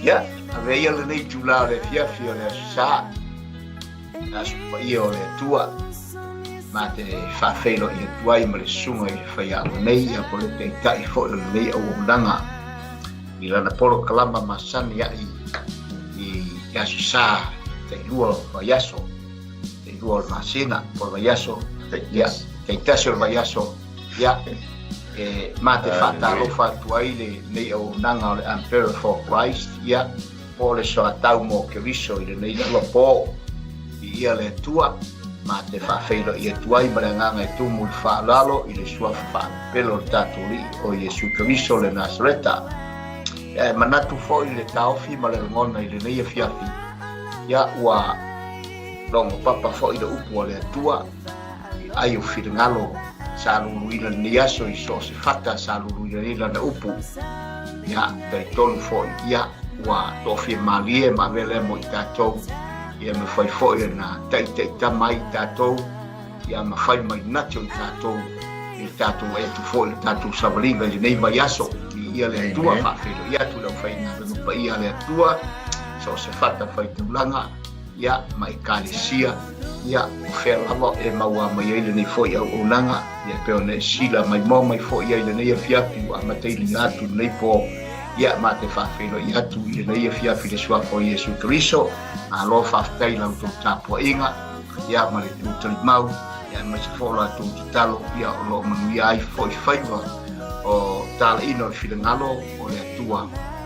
Ya, aveia le nei tula le fiafi o le sa. Asu pa ia o le tua. Ma te whawhelo i le tuai ma le sunga i le whaia o nei a po le te itai fo le nei au unanga. I lana polo kalama masani ia i asu sa te lua vaiaso. Te lua o masina po vaiaso. Te itasi o vaiaso. Ya, ma te whatalofa tuai le nei au unanga o le Emperor for Christ. Ya, po le soa tau mo ke viso i le nei lua po. I ia le tua. Ma te whawhelo i e tuai maranganga e tumu le whaalalo i le sua whapelo le tāturi o Iesu Keriso le Nazareta. Manatu fo i le taofi ma le ngona i le neia fiafi. Ia ua longo papa fo i le upu o le atua. Ai o whiringalo sa luluina ni aso i so se whata sa luluina ni lana upu. Ia tei tonu fo i ia ua tofi malie ma vele mo i tātou. Ia me fai foi na tai tamai tātou. Ia me fai mai nacho i tātou. I tātou e tu foi tātou savalinga i nei mai aso. I ia le tua whawhero. Ia tu lau fai nga rupa ia le tua. So se whata fai taulanga. Ia mai kālesia. Ia o whea lava e maua mai eile nei foi au onanga. Ia peo ne sila mai mo mai foi eile nei a fiapi. Wa mateili atu nei po. Ia ma te whawhero i atu i nei a fiapi le suafo Iesu Keriso. Alo whaftai lau tō tāpua inga, ia ma le tūtari mau, ia ma se whola tō talo, ia o lo manu ia ai fwoi whaiwa o tāla ino i whirangalo o le atua,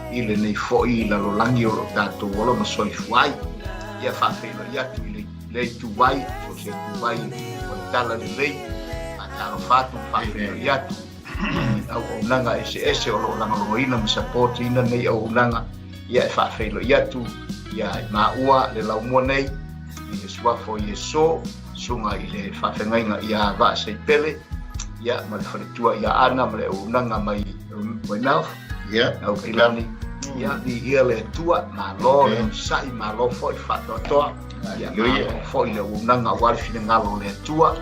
i le nei fwoi i lalo langi o lo tātou ola ma soi fuai, ia whawhelo i atu i le tuwai, so se tuwai o le tala le lei, a tālo whātu whawhelo i atu, au o nanga ese o lo langa lo ina ma sapoti ina nei au nanga, ia e whawhelo i atu, ia maua le laumua nei i le suafo Ieso sunga i le whawhengainga ia wa sei pele ia ma le wharetua ia ana ma le unanga mai nau au kilani ia i ia le tua ma lo le sai ma lo foi whatotoa ia ma foi le unanga wale fine ngalo le tua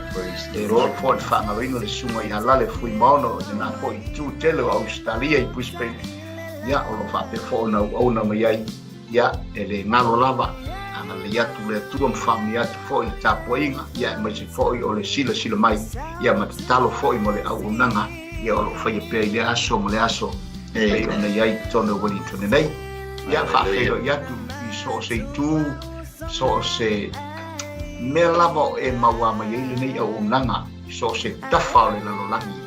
e ro foi whangaringa le sunga i halale fui maono e na foi tu tele o Australia i Brisbane ia o lo whape fo na ona mai ai ia ele ngalo lava ana le atu le tua mfami atu foi tapoinga ia mai se foi o le sila mai ia matalo foi mo le au nanga ia o foi pe ile aso mo le aso e ona ia tono wali tone nei ia fa fero ia tu so se tu so se me lava e maua mai ile nei au nanga so se tafa le lo langi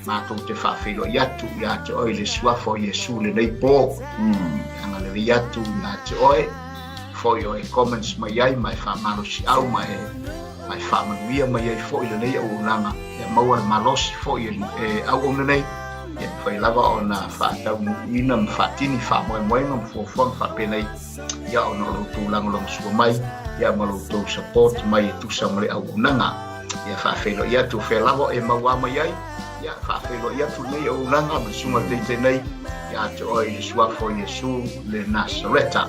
ma tu te fa fero ia tu ia to ile suafo Iesu le nei po ia tu na te oe foi o comments mai ai mai fa malos au mai fa manuia mai ai foi le nei o langa e maua malos foi e au nei e foi lava ona fa tau ina mfatini fa moi ngam fo fa penai ia ona lo tu lang long su mai ia malo tu support mai tu samle au nanga ia fa felo ia tu fe lava e maua mai ai ia fa felo ia tu nei o langa ma sunga te nei ia te oi le suafo Iesu le Nazareta.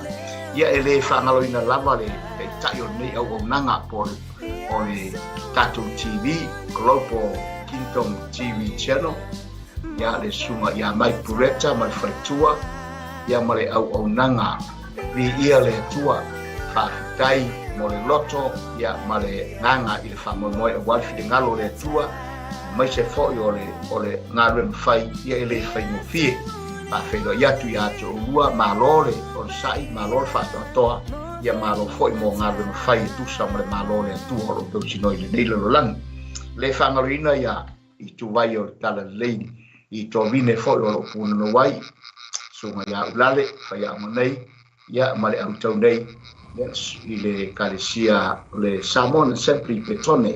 Ia e le whangalo ina lava le tai o nei au nanga po le Tattoo TV, Global Kingdom TV Channel. Ia le sunga ia mai pureta, mai whaitua, ia ma le au nanga. Vi ia le tua whaafitai mo le loto, ia ma le nganga i le whamomoe a walfi de ngalo le tua, mai se foi o le ngare mwhai, ia e le whai mo fie. Pa felo ia tu ia to lua malole o sai malole fa toa ia malo foi mo ngalo no fai tu sa mo malole tu o do sino ile nei lo lang le fangarina ia i tu vai o tala lei i to vine foi o puno no wai so ia ulale fa ia monei ia male au tau nei ile kalesia le salmon sempre petone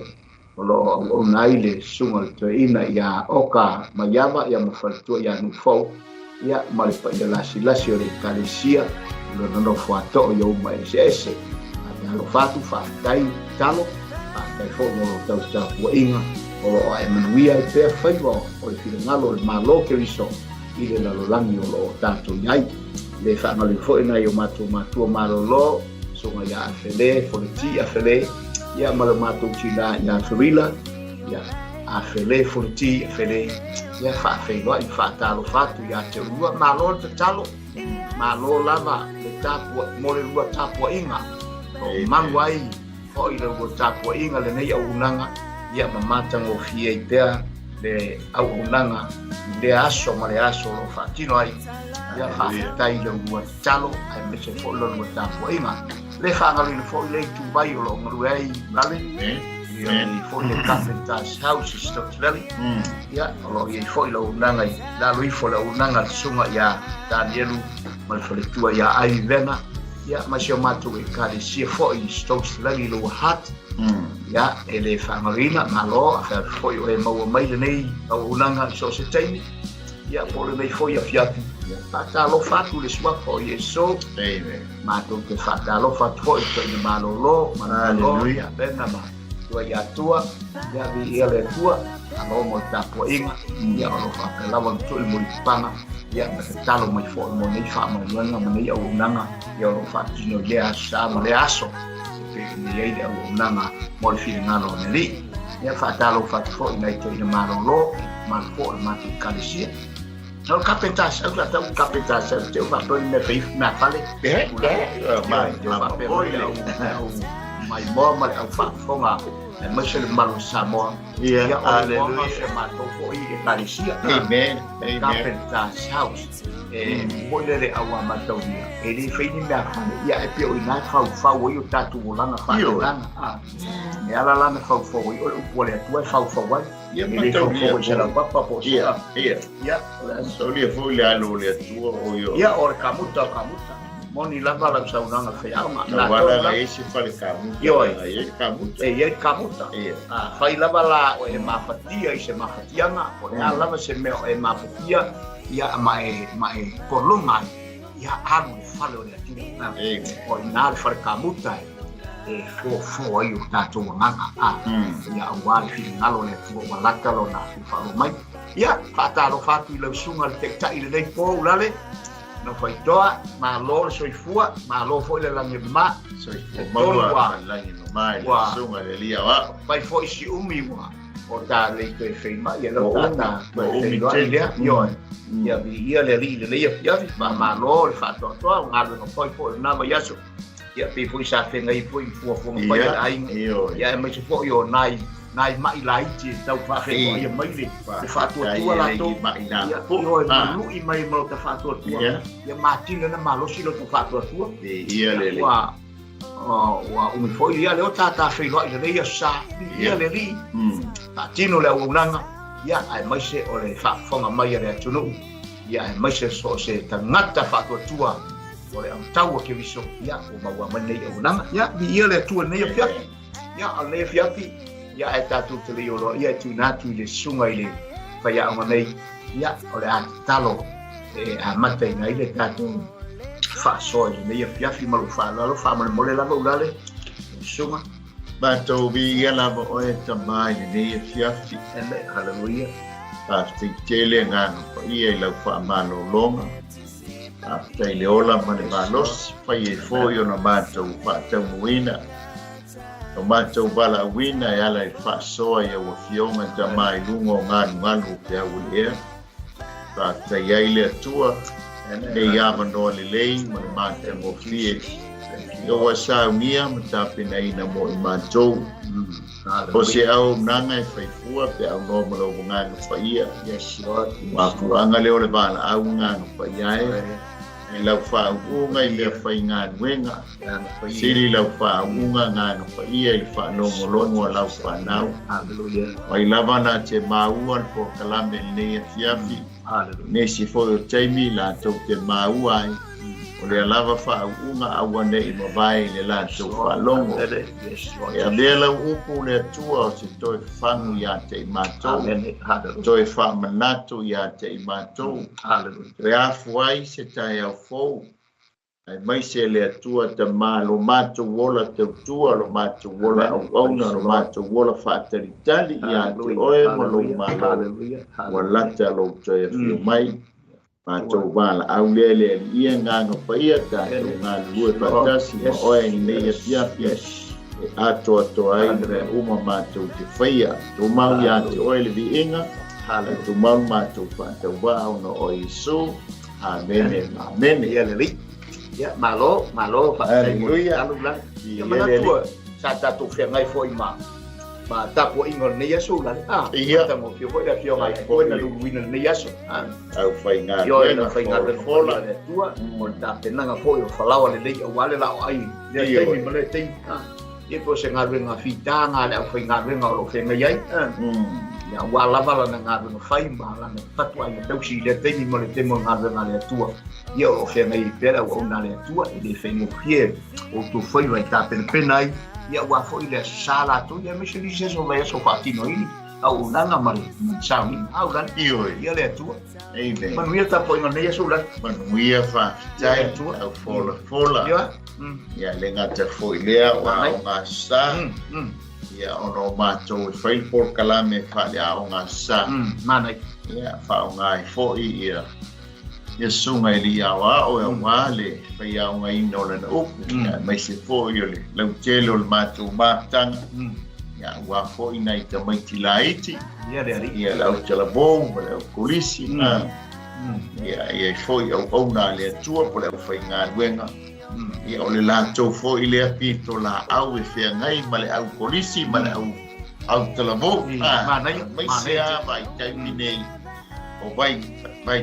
o nai le sunga to ina ia oka mayama ia mo fa tu ia no fo ia male pa ia lasi o le kalesia lo no fuato yo mai ese lo fatu fa dai talo pa dai fo no tau tau inga o Emanuia pe faivo o le ngalo malo ke riso i le lalolangi o lo tato iai le fa ngalo fo ina yo matu malo lo so nga ya fele fo le ti afele ia malo matu chila ya frila ya afele fo ti afele ia fa fe lo i fa talo fatu ya te rua malo te talo malo lava le tapua mo le lua tapua inga o manguai o i le lua tapua inga le nei au unanga ia mamata ngofia i pea le au unanga le aso ma le aso lo fatino ai ia whaatai le lua talo ai me se fo lo lua tapua inga le whangalu le fo i le tubai o lo ngaru ai lale ia i fo le Carpenter's House i Stokes Valley ia o i fo i lo unanga i la lui fo le unanga sunga ia Danielu ma le faletua ia ai venga ia ma se o matu e kare sia fo i Stokes Valley lo hat ia ele whangarina malo a fo i o e maua mai le nei au unanga so se taimi ia po le nei fo i a fiatu Fata lo fatu le sua fo i e so ma tu ke fata lo fatu fo i to i malo lo ma lo ia bena ma tua ia tua ia vi ia le tua alo mo tapo inga ia lo fa ka lava tu mo panga ia ma talo mai fo mo nei fa mo luanga mo nei au nanga ia lo fa tino ia sa mo le aso pe ni ia le au nanga mo le fili ngalo nei ia fa talo fa fo nei to i malo lo ma fo ma tu kalisia no Carpenter's au la tau Carpenter's te va to me pe na fale mai mo ma au fa fonga e mese le malo Samoa ia aleluia ma to fo i e kalisia amen Carpenter's House e mo le au ma tau ia e le feini na ia e pe o ina fa o i o tatu lana fa lana e ala lana fa o i o po le tua fa wa ia ma tau ia se la papa po ia so le fo le alo le tua o io ia o kamuta moni lava la saunanga feama na wala la ese fale kamuta ia kamuta fai lava la o e mafatia ise mafatianga o le lava se me o e mafatia ia mai kolunga ia alu fale o le tina o ina fale kamuta e fo ai o tato nganga ia wali fi ngalo le tu walaka lo na fa mai ia fatalo fatu le sunga le tekta ile dei po ulale no fai toa ma lo soifua ma lo foi le lange ma soifua lange no mai le sunga le lia wa fai foi si umi wa o ta le te fei ma ia lo tata umi telia io ia vi ia le le ia ma lo le fatto toa ngalo no foi na ma yaso ia pe foi sa fe ngai foi fu foi ai ia me se foi o nai mai lai ti tau fa fe ia mai le fa tua la to ia lu i mai mo ta fa tua ia matino na malo silo ta fa tua ia le wa mi foi ia le o ta fe lo ia sa ia le ri matino le unanga ia ai mai se o le fa fonga mai le tunu ia ai mai se so se ta ngata fa tua o le tau ke viso ia o maua mai le unanga ia ia le tua nei ia ia le fiapi ia e tatu te leo lo ia tu natu le sunga ile fai a nei ia o le talo e a mata ina ile tatu fa so ile ia fiafi malu fa ma mole la ulale sunga ba to bi ia la o e tamai ile ia fiafi ele haleluia pa te tele ngano ia la fa malo longa a te le ola ma le malos fai e foi ona mato pa te muina o matou bala wina e ala i whaasoa i awa fionga ta mai lungo nganu pe au lea. Pa ta iai atua e iama noa le lei ma le mate mo flie. I oa saunia ma ta pina ina mo i matou. O se au nanga e whaifua pe au noa ma lau nganu whaia. Ma fuanga leo le bala au nganu whaia e lau whaunga i lea whai nganu wenga. Siri lau whaunga nganu whaia i whanongolongo lau whanau. Wai lava na te maua le po kalame nei a fiafi. Nesi foi o teimi la tau te maua ai. O le lava whaunga awa nei mawai le la tau whalongo. E a lea lau upu le atua o se toi whangu ia te i mātou. Toi whamanatu ia te i mātou. Re afu ai se tai au fou. Ai mai se le atua ta mā lo mātou wola tau tua, lo mātou wola au auna, lo mātou wola whaataritali ia te oe ma lo mālo. Wa lata lo toi a whio mai. Mātou wala au lele ia nganga paia tātou ngā lue patasi ma oe ni nei a piapia. E ato ai me uma mātou te whaia. Tō mau ia te oe le vi inga. Tu mau mātou whātau wāo no o Isu. Amen ia le li ia malo fa Haleluya. ia mana tua sa tatu fe ngai foi ma tapo ingol ne yaso la Ia. ta mo fio foi da fio mai foi na lu wina ne yaso Au whainga. yo na fai nga le fola le tua mo ta pena nga foi o falao le lei o wale la ai le Ia. tei mi male tei e po se nga renga fitanga le fai nga renga o fe nga yai ya wala wala na nga renga fai ma la na tatu ai tau si le tei mi male tei mo nga renga le tua ia o fe nga i pera o na le tua e le fai mo fie o tu foi vai ta pena ai ia wa foi le sala tu ia me se dice so vai so fatino ini au nanga mal sa ni au lan ia le tua Amen. manuia ta foi ngone so lan Manuia fa tai tu au fola. ia Ia le ngata foi lea o au ngā sa. Ia ono mātou e whai por kalame fa le au ngā sa. mana Ia fa o ngā i foi ia. Ia sunga i li au a o e ngā le whai au ngā ino le na upu. Ia mai se foi o le lau telo le mātou mātanga. Ia ua foi nei ta mai tilaiti. ia le ari Ia lau talabou, ma lau kolisi. Ia foi au nā le atua po lau whai ngā luenga. Ia o le lātou foi le apito la au e whea ngai ma le au kolisi ma le au talabou. mana ia Mai sea vai taimi nei o vai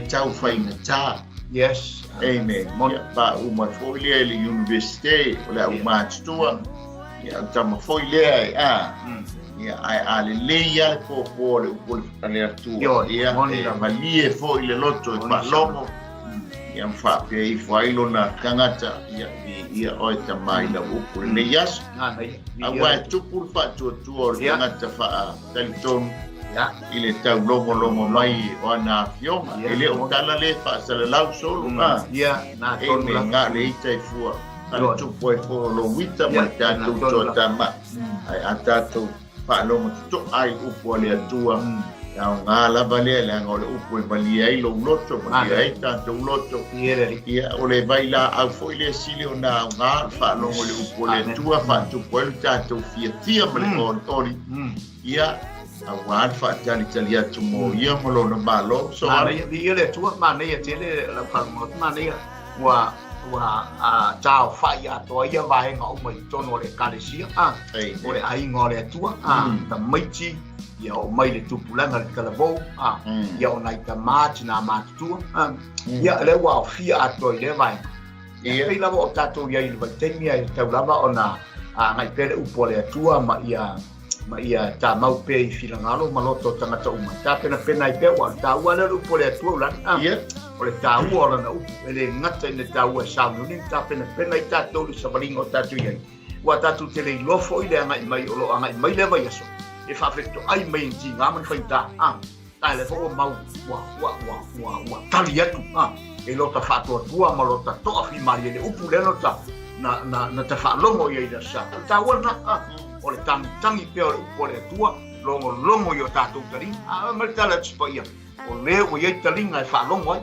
tau whai ngā tā. yes Amen. Ia pa uma foi le le universite o le au mātua. Ia au tama foi le ia ai le leia po le ale atua. Yo, Ia moni e la. malie foi le loto e Moni pa sa. lomo. Ia mwhape i whailo na tangata ia oi ta mai la upu le yasu. mana ia Awa e tupu whatua tua o le Ia. tangata wha talitonu ia i le tau lomo mai o ana fionga. Ia. E le o tala le wha salalau solo. ia na E tonu me la ngā le ita i fua. Yo. Ana tupu e fua lo wita Ia, mai tātou na tonu la. tō tama. Ai a tātou whaalomo tuto ai upu le atua. Nau ngā lava lea le anga o le upu e mali ai lo loto. Mali ai tātou loto. ia le ari Ia o le vai la au foi le sili o nā ngā whaalomo le upu le atua. Whaatupu e le tātou fia ma le ori. Ia a wān whaatali atu mō ia malo na malo. So mana ia le tua mana ia tele la palmo mana ia wa tau fai ato ia vai nga o mai tono le kalesia o le ai ngore tua ta maiti ia o mai le tupulanga le kalavo ia o nai ta mati na matu ia le wa fia ato le vai ia pila o tato ia i le temia i tau lava ona ngai pele upole tua ma ia ta mau pe i filangalo maloto tangata uma ta pena i pe wa ta wa le upole tua lan ia o le ta ua ona upu ele ngata i le ta ua saunu ni ta pena i tato le sabalingo tatu ia wa tatu tele i lofo i le anga i mai o lo anga i mai le vai aso e whawheto ai mai nti ngā man whaita ta le fo mau wa tali atu e lo ta whatua tua ma lo ta toa fi mari le upu le no ta na ta whalongo i aida sa ta wana o le tangi peo le upu le tua longo i o tātou tari mari tala tsipa ia o le o iei talinga e whalongo ai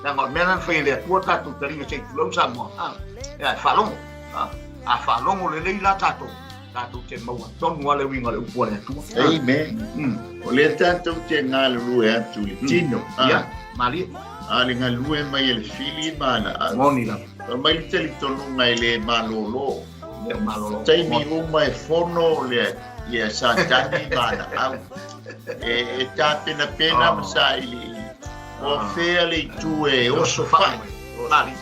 na ngā mena whai le tua tātou taringa sei tulau sa mua e whalongo a whalongo le leila tātou te maua tonu ale winga le upu le tua Amen. O le tātou te ngā lue atu le tino. ia mali A le ngā lue mai e le fili mana. moni la O mai le tali tonu ngai le malolo. le malolo Taimi uma e fono le ia sa tani mana au. E tā pena masa ili. O fea le tue o so fai. mali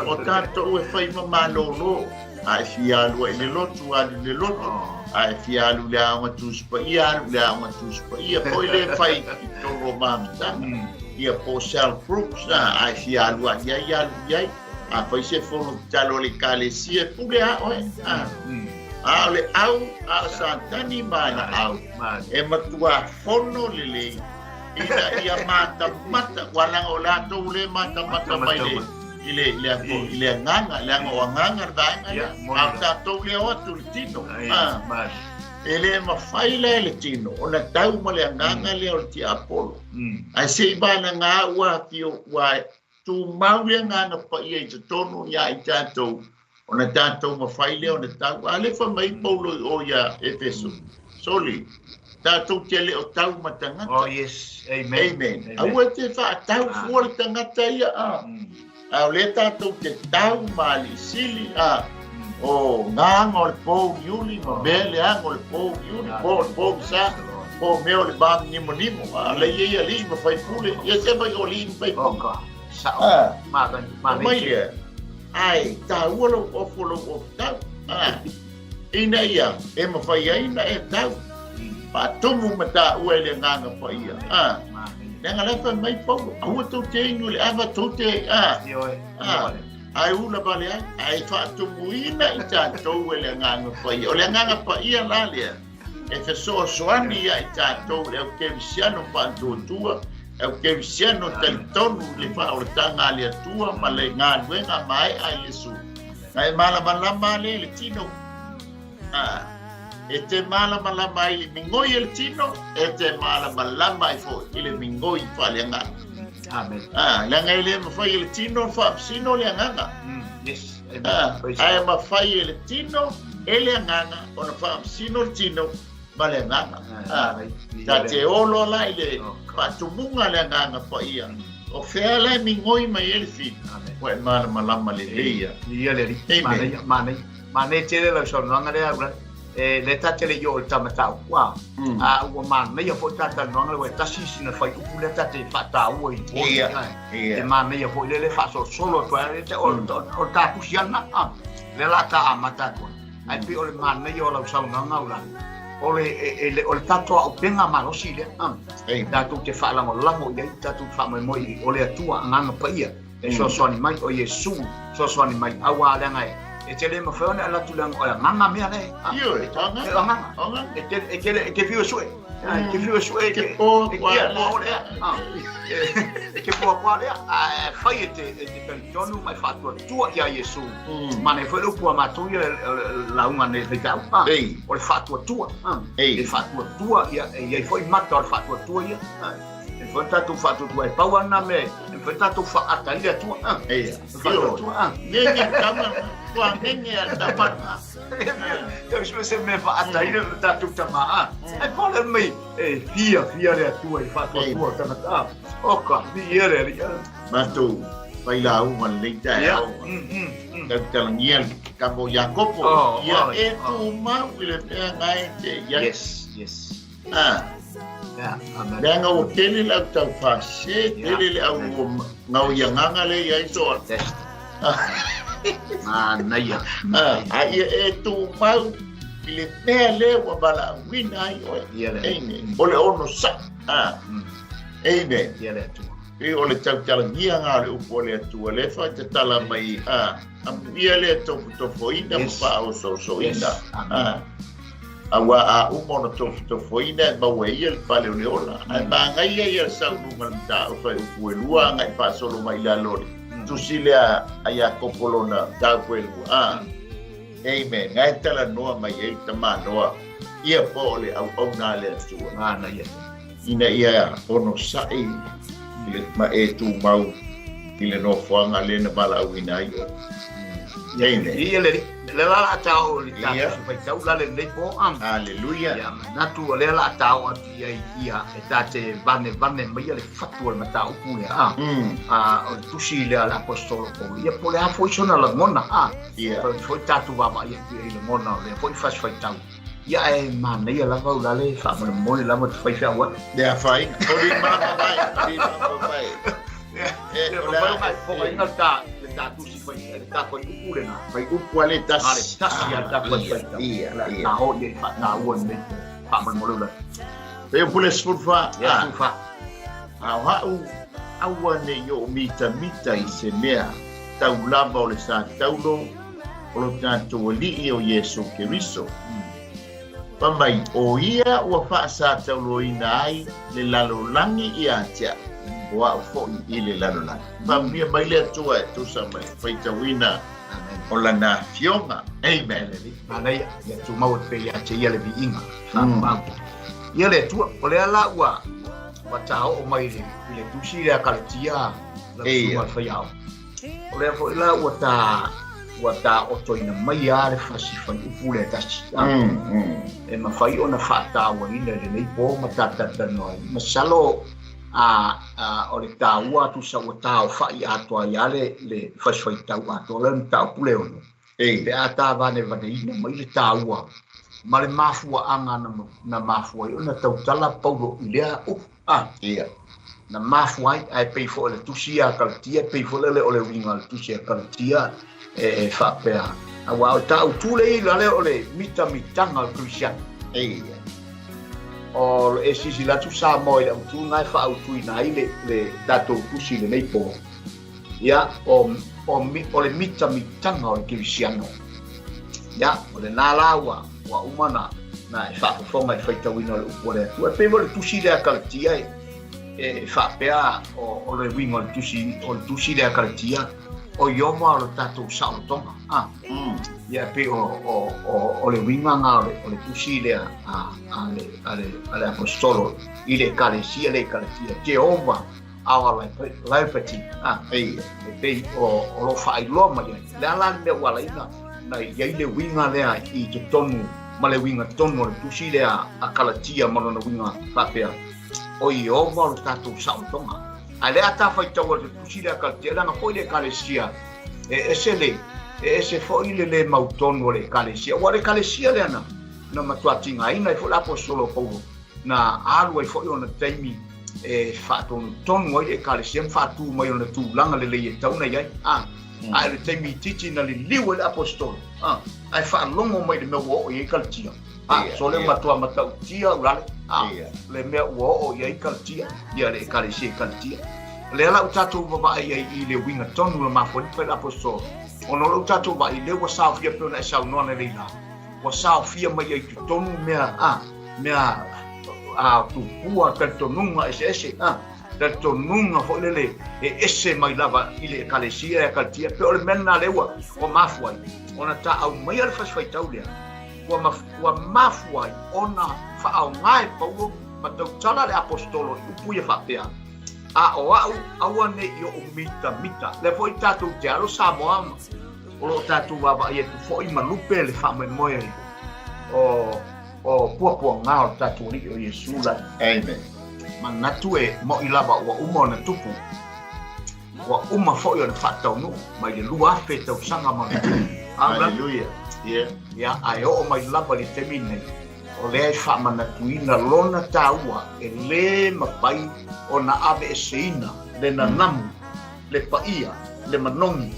O tātou e whai ma malolo. A e fialu e le lotu alu le lotu. A e fialu le aunga tuspa ia alu le aunga tuspa ia. Poi le whai i toro mamtanga. Ia po sel fruits na a e fialu a iai. A whai se fono talo le kalesia pule a oe. A le au a santani mana au. E matua fono le ia mata walang o lato le mata mai le. Ile nganga o nganga dai a tato le o tu tino ele ma faila le tino ona tau ma le nganga le o ti apolo ai se bana nga wa tio wa tu mau le nganga pa ia te tonu ia i tato ona tato ma faile ona tau ale fa mai paulo o ia efeso soli tātou te le o tau matangata. Oh, yes. Amen. Amen. Aua te whaatau fua le tangata ia. Au le tātou te tau mali sili. O nganga o le pōu iuli, ma mea le anga o le pōu iuli, pōu sa, pōu mea o le bāng nimo. Le ia li, ma whai pule, ia se mai o li whai pule. Oka. Sao. Mai lea. Ai, tā ua lau ofo lau tau. Ina ia, e ma whai aina e tau. Patumu ma tā ua le nganga whai ia. Nenga lepa mai pōu, aua tau te inu le awa tau te, ai ula bale ai whaatumuina i tātou e le nganga whai. O le nganga whai la lea. E te soani ia i tātou e au kevisiano whaantua, e au kevisiano taitonu le whaoretanga le atua, ma le ngā luenga mai ai Yesu. Ngai malama le le tino. E te malama i le mingoi e le tino, e te malama i fo i le mingoi whalenga. Amen. Langa ile mafai le tino fa sino le nganga. Yes. Ai mafai le tino ele nganga ona fa sino tino male nganga. Ta te olo la ile patumunga le nganga pa ia. O fea la mingoi mai ele fi. Wa malama le leia. Ia le ri. Mane tele la sonanga le agora. Le tate le yo el tamatau wa ua man ia fo tata no ngale tasi sina fai ku le tate fata ua i e man ia fo le fa solo to te o ta pusiana le la ta amata ko ai pi o le man ia o la sa nganga ula o le tato o penga malosi le da tu te fa la mo la mo ia ta tu fa mo o le tua nganga pa ia e so ni mai o Yesu so ni mai awa le ngai e te le mawhaone ala tulang o la nganga mea nei. Iyo, e tanga. E la nganga. E ke whiu sue. Ke whiu sue. Ke pō kua lea. E ke pō kua lea. Whai e te tonu mai whatua tua ia Yesu. Mane whai upua mātou ia launga ne veikau. O le whatua tua. E whatua tua ia. E whai mata o le whatua tua ia. E whai tatu whatua tua e pauana me. E whai tatu whaata ia tua. E whatua tua. Nenge kama. Wah, nenge dapat. Terus você me vai até tá tudo tamar. É para mim. Fia le tua e fato tua tá. Oca, ele. Matu, vai lá uma leita. Talangiel Cabo Jacopo. Ya itu mau ele pengai te. Yes. Danga o tele la tau fase, tele au ngau yanganga le ya iso. Naya. Ai tu mau ile pele wa bala wina ai o. Ole ono sa. Ene. E ole tau talangia nga le upole tu le fa te tala mai am ile to foina pa o so ina. Awa umono to foina ba we il pale ole ola. Ba ngai ia sa nunga ta o fa uelua ngai pa solo mai la lori. Tu silia aya kopolona ta kwelu amen ngai tala noa mai e tama noa ia pole au na le tu na ia ina ia ono sai ile ma e tu mau ile no fuanga le na bala wina ia ia le la tau le ta vai tau la le po haleluya na tu le la tau ia e tate vane mai le fatu le matau pule o tu si le ala apostolo po ia pole a foi sona la mona foi tatu va mai le mona le foi fas foi tau ia e mana ia la va le fa mo la mo foi fa wa de a fai o li ma mai o ina ta tu si foi ta foi pule na fai upale tas ia ta foi ia na ho ye fa na won me fa mo la pe pule sfurfa fa au ne yo mita i se mea tau lava o le sa taulo o lo tanto li o Yesu Keriso pamai o ia ua fa sa taulo ina ai le lalo langi ia tia wa fo i le lalo langi pamia mai le tua tu sa mai faita wina o la na fionga amen anai ya tu mau pe ya tia le biinga ia le tua o le ala ua watao o mai le tusi le kalatia la tua faiao o le fo la wata ua ta'otoina mai a le fasifai upu le tasi e mafai ona fa'atāuaina i lenei po ma tatatano ai masalo o le tāua atu sa ua tāofa'i atoa ia le fasifaitau atoa le ta'opule ona pe a tāvanevaneina mai le tāua ma le mafua'aga na mafua ai ona tautala paulo i lea ia na mafua ai ae pei fo'i le tusi a kalatia pei fo'i le o le uiga le tusi a kalatia e whapea. Awa o ta'utu le lale o le mita-mitanga o Krisiana. ia O e sisi latu sa mo i autu ngai whaautu ina i le datou kusi le neipo. Ia, o le mita-mitanga o Krisiana. Ia, o le nālaua wa umana na e whaafonga i whaitawina o le upo le atu. E pēmo le tusi le akalatia e whapea o le winga o le tusi le akalatia o ioma o le tatou sa'otonga. Ia pe o le winga nga o le tusi le ale apostolo i le ekalesia le ekalesia Jehova awa laipati. E pe o lo whaailoa mai le ala le walaina na iai le winga lea i te tonu ma le winga tonu o le tusi le a kalatia ma lona winga whapea o ioma o le tatou sa'otonga. A le ata whaitau o le tusi le akalatia langa poi le ekalesia e ese foi le mautonu o le ekalesia ua le ekalesia le ana na matuatigaina i fo'i le apostolo Paulo na alu ai fo'i ona taimi e fa'atonutonu ai le ekalesia ma fa'atū mai ona tulaga lelei e tauna i ai ae le taimi ititi na liliu ai le apostolo ae fa'alogo mai le mea ua o'o i ai kalatia so le matua matautia ulale le mea ua o'o i ai kalatia ia le ekalesia i kalatia le ala utatou vavaai ai i le winga tonu le mafoni pe le apostolo ono le utatou vai le ua saofia pe ona e saunoa na leila ua saofia mai ai te tonu mea tupua talitonuga ese talitonuga fo'i lele e ese mai lava i le ekalesia e kalatia pe o le mea na le ua mafu ai ona ta'au mai a le fasifaitau lea ua mafu ai ona fa'aoga e Paulo ma tautala le apostolo i upu ia fa'apea o aua ne i o mita le foi tatou te alo Samoa o lo tatou vava'i atu fo'i malupe le fa'amoemoe ai o puapuaga o le tatou ali'i o Iesu lai amen manatu e mo'i lava ua uma ona tupu ua uma fo'i ona fa'ataunu'u mai le lua afe tausaga ma haleluia ia ae o'o mai lava le temi nei o lea i whaamanatuina lona tāua e le mawhai o na ave e seina le nanamu, le paia, le manongi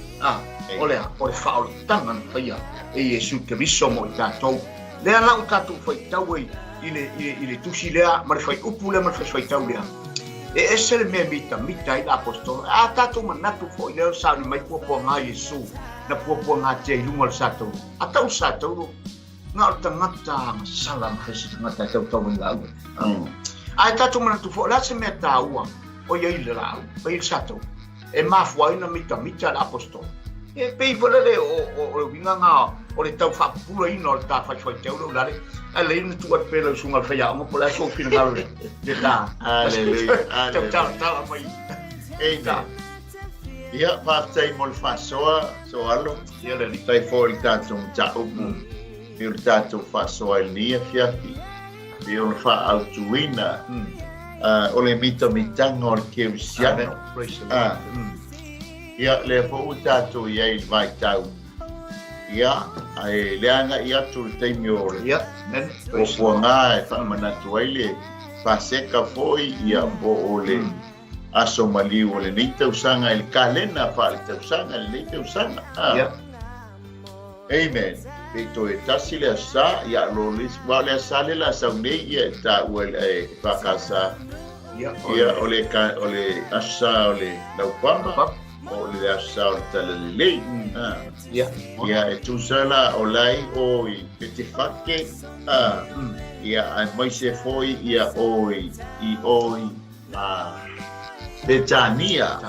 o lea o le whaolitanga na whaia e Iesu Keriso mo i tātou lea lau tātou whaitau i le tusi lea ma le whai upu lea ma le whaitau lea e ese le mea mita i la apostolo a tātou manatu fo i leo sauri mai puapua ngā Iesu na puapua ngā te ilunga le sātou a tau sātou nga o tangata masala mahesi tangata tau i lau. Ai tātou manatu fo, la se mea tāua o iai le lau, pei satou. E mafua ina mita le apostolo. E pei valere o winga ngā o le tau whapura ina o le tā whaiwhai teo leo lare. A le ina tuat pēlau sunga le whaiao, po la so fina ngaro le tā. Hallelujah. Tau mai. E tā. Ia whātai mo le whasoa, so alo. Ia le li. Tai fo i tātou mtaupu. I o tātou whasoa il nia fiafi. I o le whaautuina. O le mita-mitanga o le Kerisiano. Ia le fo tātou i ai vai tau. Ia, ai leanga i atu le teimi o le. Ia, men. O puanga e whaamanatu ai le whaseka foi ia po o le aso maliu o le nei tausanga i le kalena wha le tausanga le nei tausanga. Ia. Amen. Peito e tasi le asa ia lo le le asa le la sa nei ia ta o le whakasa. Ia o le asa o le laupama. O le asa o le talalelei. Ia e tūsala o lai o i te whake. Ia ai mai se foi ia oi Betania.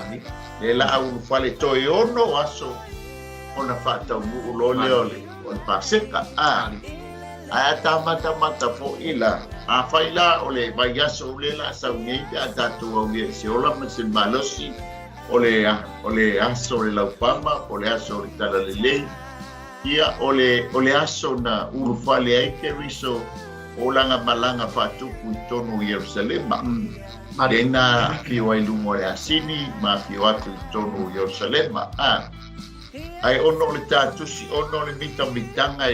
Le la au fale toi ono aso ona whatau mu lole ole o le paseka. Ai mata fo ila. A whaila o le mai aso o le la sau nei a tatu au ia se ola ma se malosi. o le aso le laupama, o le aso le talalelei, ia o le aso na urufale ai ke riso o langa malanga whatupu i tonu Yerusalema. Dena fio ai lumo le asini, ma fio atu i tonu Yerusalema. Ai ono le tātusi, ono le mitanga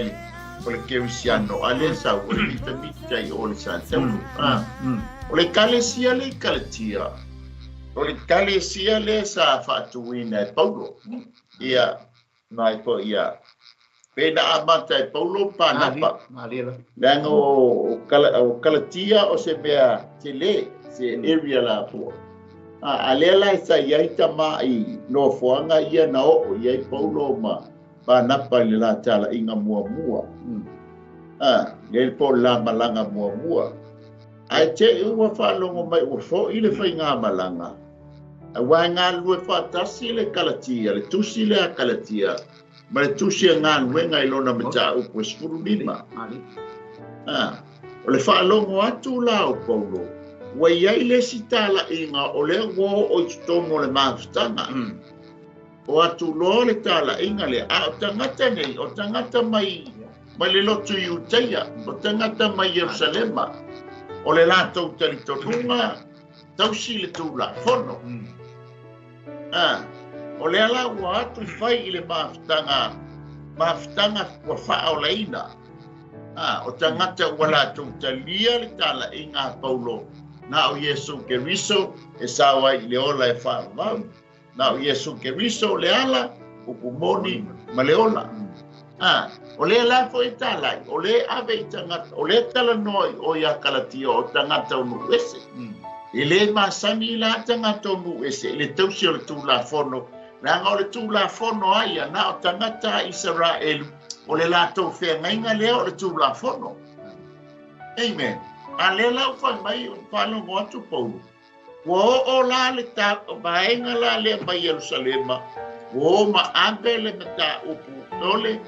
o le kerisiano, ale sa o le mita i o le sa taunu. O le kalesia le kaletia. O le kalesia le sa whatuina e Paulo. Ia, mai po ia. Pena amata e Paulo panapa. Langa o kalatia o se mea te le, se area la po. Alela sa iai tama i no foanga ia na o iai Paulo ma panapa le la tala inga mua. Le po la malanga mua. Ai te ua whalongo mai o fo i le whainga malanga. A wai ngā lue whatasi le kalatia, le tusi le a kalatia. Ma le tusi a ngā nuenga i lona mata upo e sfuru lima. O le whalongo atu la o Paulo. Wa iai le sitala inga o le wo o i tomo le maafutanga. O atu lo le tala inga le a o tangata nei, o tangata mai le lotu i Uteia, o tangata mai Yerusalema. O le lātou talitonunga, tausi le tūla whono. O le ala ua atu whai i le maafutanga ua whao leina. O tangata ua lātou talia le tala i ngā Paulo. Na o Yesu Keriso e sawa i le ola e whao mau. Na o Yesu Keriso le ala, upumoni ma le ola. O le la fo i talai, o le ave i tangata, o le tala noi o ia kalatia o tangata unu ese. I le masani la tangata unu ese, i le tausi o le tūla whono. Ranga o le tūla whono aia, na o tangata Israelu, o le lātou whea ngainga lea o le tūla whono. Amen. A le lau whai mai o whanongo atu Paulo. O la le tā, o maenga la le mai Yerusalema, o ma ambe le mata upu tole,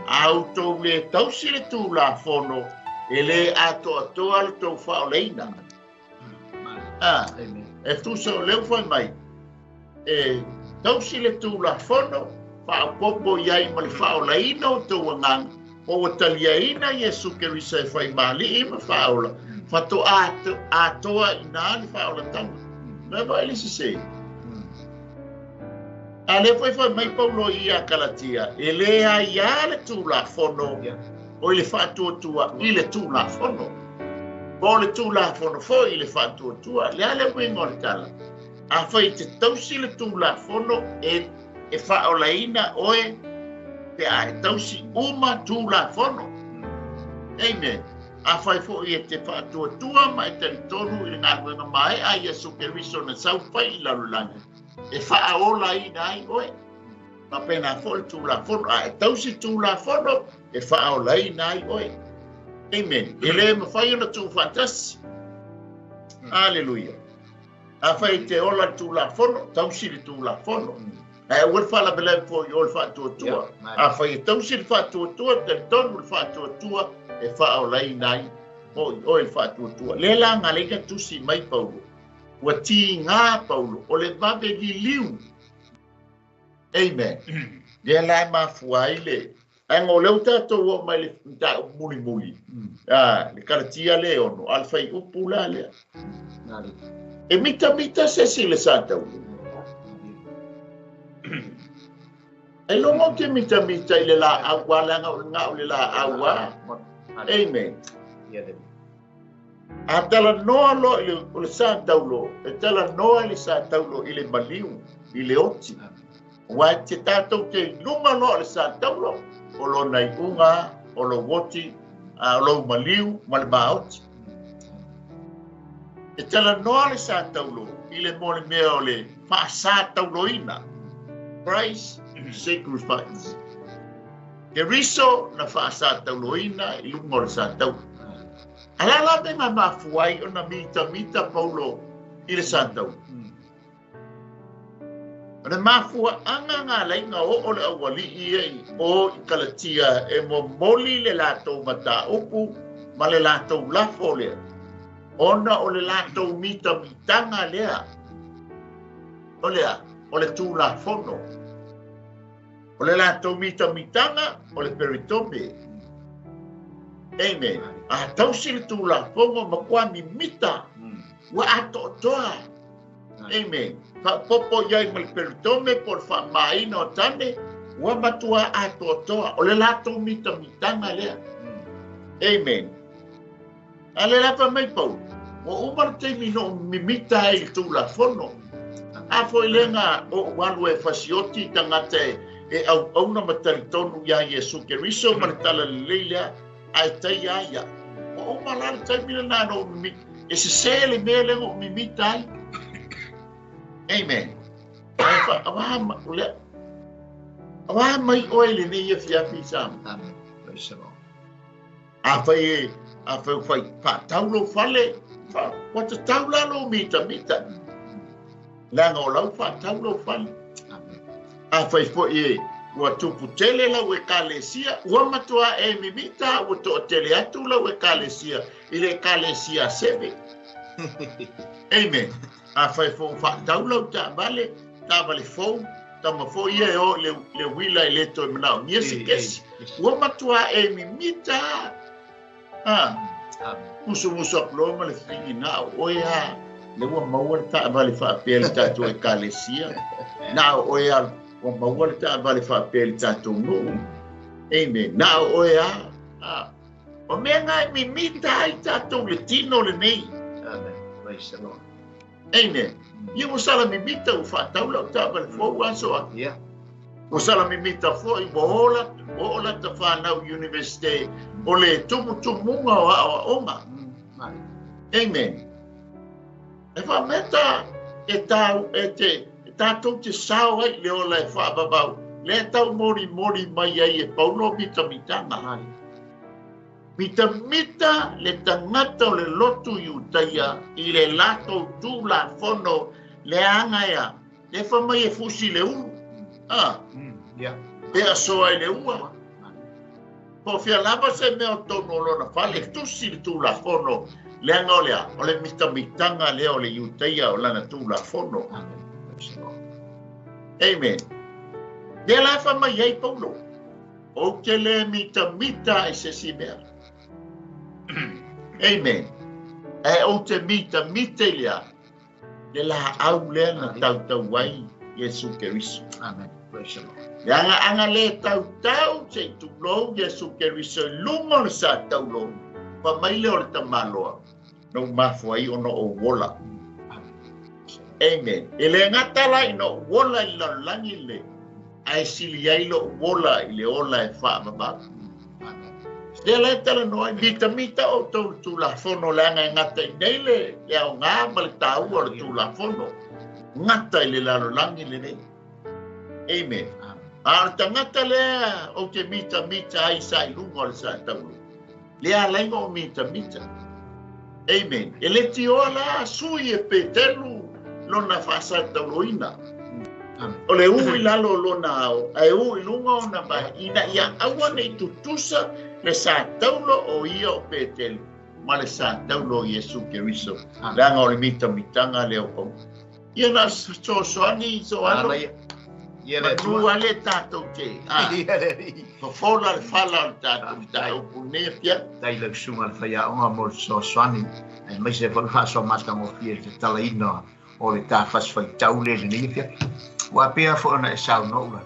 auto le tausi le tūla whono, e le atoa le tau whao leina. E tusa o leu whai mai, e tausi le tūla whono, whao popo iai ma le whao leina o tau anganga, o watalia ina Yesu Keriso e whai mali ima whao la, whato atoa ina ni whao la tanga. Me vai le si sei. A le whai mai Paulo i a kalatia, e le a ia le tūla whono, o i le whātua i le tūla whono. O le tūla whono fo i le whātua, le ale wingo le tala. A whai te tausi le tūla whono e whaolaina oe te a e tausi uma tūla whono. Amen. A whai fo i te whātua ma e tari tonu i le ngā winga mai a Yesu Keriso na sau whai i larulanga. E whaola i nai oe. Ma pena fo tūla whono, a e tausi tūla whono, e whaola i nai oe. Amen. E le ma whai ona tū fantasi. Alleluia. A whai te ola tūla whono, tausi le tūla whono. E ua whala bele fo i o le whātua. A whai e tausi le whātua, te tonu le whātua, e whaola i nai o le whātua. Le la ngā leika tusi mai Paulo. Ua ti ngā Paulo, o le mabe li liu. Amen. Le lai mafuai le. Anga o leu tātou o mai le mta muli. Le karatia le ono, alfai upu la lea. E mita sesi le sātau. E longo te mita i le la awa, ngā o le la awa. Amen. A tala noa lo o le sātaulo, e tala noa le sātaulo i le maliu, i le oti. Wa te tātou te lunga lo le sātaulo, o lo nei unga, o lo woti, o lo maliu, ma le maoti. E tala noa le sātaulo, i le mole mea o le wha sātaulo ina. Praise, sacrifice. Ke riso na wha sātaulo ina, i lunga o le sātaulo. Alala me ngā mafuai o na mita Paulo i le sātau. O na mafua anga ngā lainga o le awali i o i kalatia e mo moli le lātou mata upu ma le lātou lafo lea. Ona o le lātou mitanga lea. O lea, o le tulafono. O le latou mitamitanga o le peritome. Amen. A tausi le tulafono ma kua mimita. Wa ato toa. Amen. Fa popo yai ma le peritome por fa maina o tane. Wa matua ato toa. O le latou mitamitanga lea. Amen. Ale lava mai pau. O umar te mino mimita e tulafono. A foi lenga o walu e fasioti tangate e au na mataritono ya Yesu Keriso martala leila ai tai aya. O malar tai mina na no mi e se sele mele o mimita. Amen. Ai fa awama ule. Awama mai oile ni e fia pisam. Amen. Praise the Lord. A fai fa taulo fale fa what the taula lo mita. Langa o lau fa taulo fale. A fai fo e ua tuputele la ue kalesia ua matua e mimita ua to'atele atu la ue kalesia i le kalesia seve. Amen. A fai fo whaatau lau ta'avale fou tama fo ia e o le wila i leto e manao nia se kesi ua matua e mimita. Musu aploma le fingi na oia le ua maua ta'avale whaapea le tatu e kalesia na oia o maua le ta'avale whaapea le tatu nuu. Amen. Na oia o mea ngai mimita ai tatu le tino le nei. Amen. Praise the Lord. Amen. Ia mo sala mimita u whaatau lau ta'avale fo asoa. Yeah. O sala mimita fo i ola ta whanau university o le tumutumunga o aonga. Amen. E whameta e tau e te tātou te sao ai le ola e whaababau. Le tau mori mai ai e paulo mitamitanga. Mitamita le tangata o le lotu i utaia i le lato tula fono le angaia. Le whamai e fusi le uru. E asoa i le ua. Po fia lava se mea tono lona whale tusi le tula fono. Le anga o lea, o le mitamitanga lea o le utaia o lana tula fono. Amen. Le la whamai ai paulo. O ke le mitamita e se si mea. Amen. E o te mitamita lea. Le la au lea na tau wai Yesu Keriso. Amen. Praise the Lord. Le anga le tau se tu lo Yesu Keriso lungo le sa tau lo. Pa mai le o le tamaloa. No mafu ai ono o wola. Amen. E le ngata lai no wola i la langi le. Ai sili ai lo wola i le ola e wha mabak. Le le tala no ai mita o tau tu la fono le anga ngata i neile. Le au ngā ma le tau o le tu la fono. Ngata i le lalo langi le nei. Amen. A tangata lea o te mita ai sai lungo le sa tau. Lea lengo o mita. Amen. E le tioa la sui e petelu lona whasa tauloina. O le ui lalo lona au. Ai ui lunga o na mai. Ina ia aua nei tutusa le sa taulo o ia o petelu. Ma le sa taulo Yesu Keriso. Langa o le mitanga leo kong. Ia na soani soano. Matua le tātou te. Fofola le whala le tātou tātou punefia. Tai le sunga le whaia onga mo so swani. E mai se whanu whaso mata mo fia te tala ina o le tā whaswhai taule le nifia. Wa pia whana e sao noura.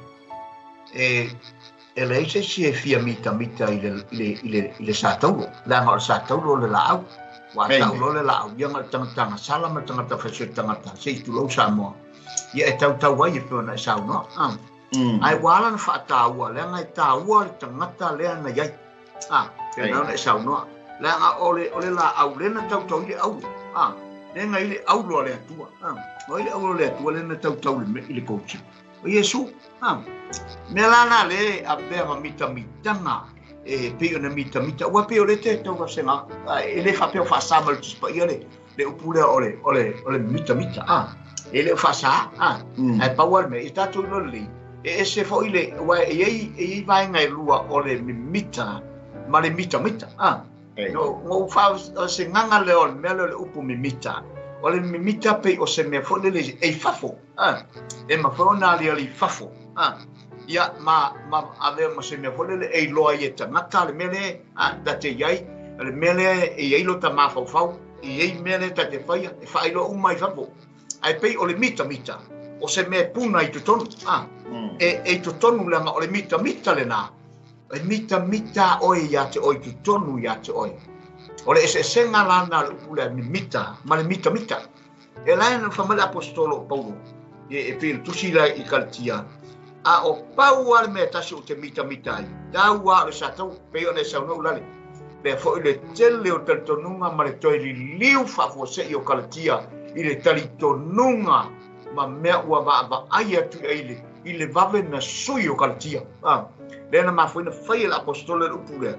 E le eise si e fia mita i le sātaulo. Langa o le sātaulo le laau. Wa taulo le laau. Ianga tangata salama tangata whasio tangata. Sei tu lau Samoa. Ia e tau ai e whiona e sao no. Ai wala na whaataua, lea ngai tāua le tangata lea na iai. Whiona na e sao no. Lea nga ole la au lena tau i le au. Lea ngai le au loa lea tua. O i le au loa lea tua lena tau i le kouchi. O Yesu, mea lana le a bea ma mitanga. E peo na mita. Ua peo le te tau wasenga. E le whapeo whaasama le tispa ia le upulea ole mita. Ele fasa ai power me está tudo ali esse foi ele e vai ngai lua ole mita male mita no faz se nganga leon mele upu mita o le mimita pe o se me fole le e fafo e ma fona le fafo ia ma ave ma se me fole le e loa ia tangata le mele da te iai le mele e ia lo ta ma fau e ia mele ta te faia e fai lo umai fafo ai pe o le mita o se me puna i tutonu e tutonu le ma o le mita le na e mita oi ia te oi tutonu ia te oi o le se ngalana le mita ma le mita e la na famale apostolo Paulo e pe tusi la i kaltia a o pau al me tasi o te mita ai da wa le satau pe o le sauna ulale le fo le tele o tonunga ma le toi liu fa fo se o kaltia i le tali tonunga ma mea ua va ai atu i le vave na sui o kaltia le na ma foi na fai la apostolo le upule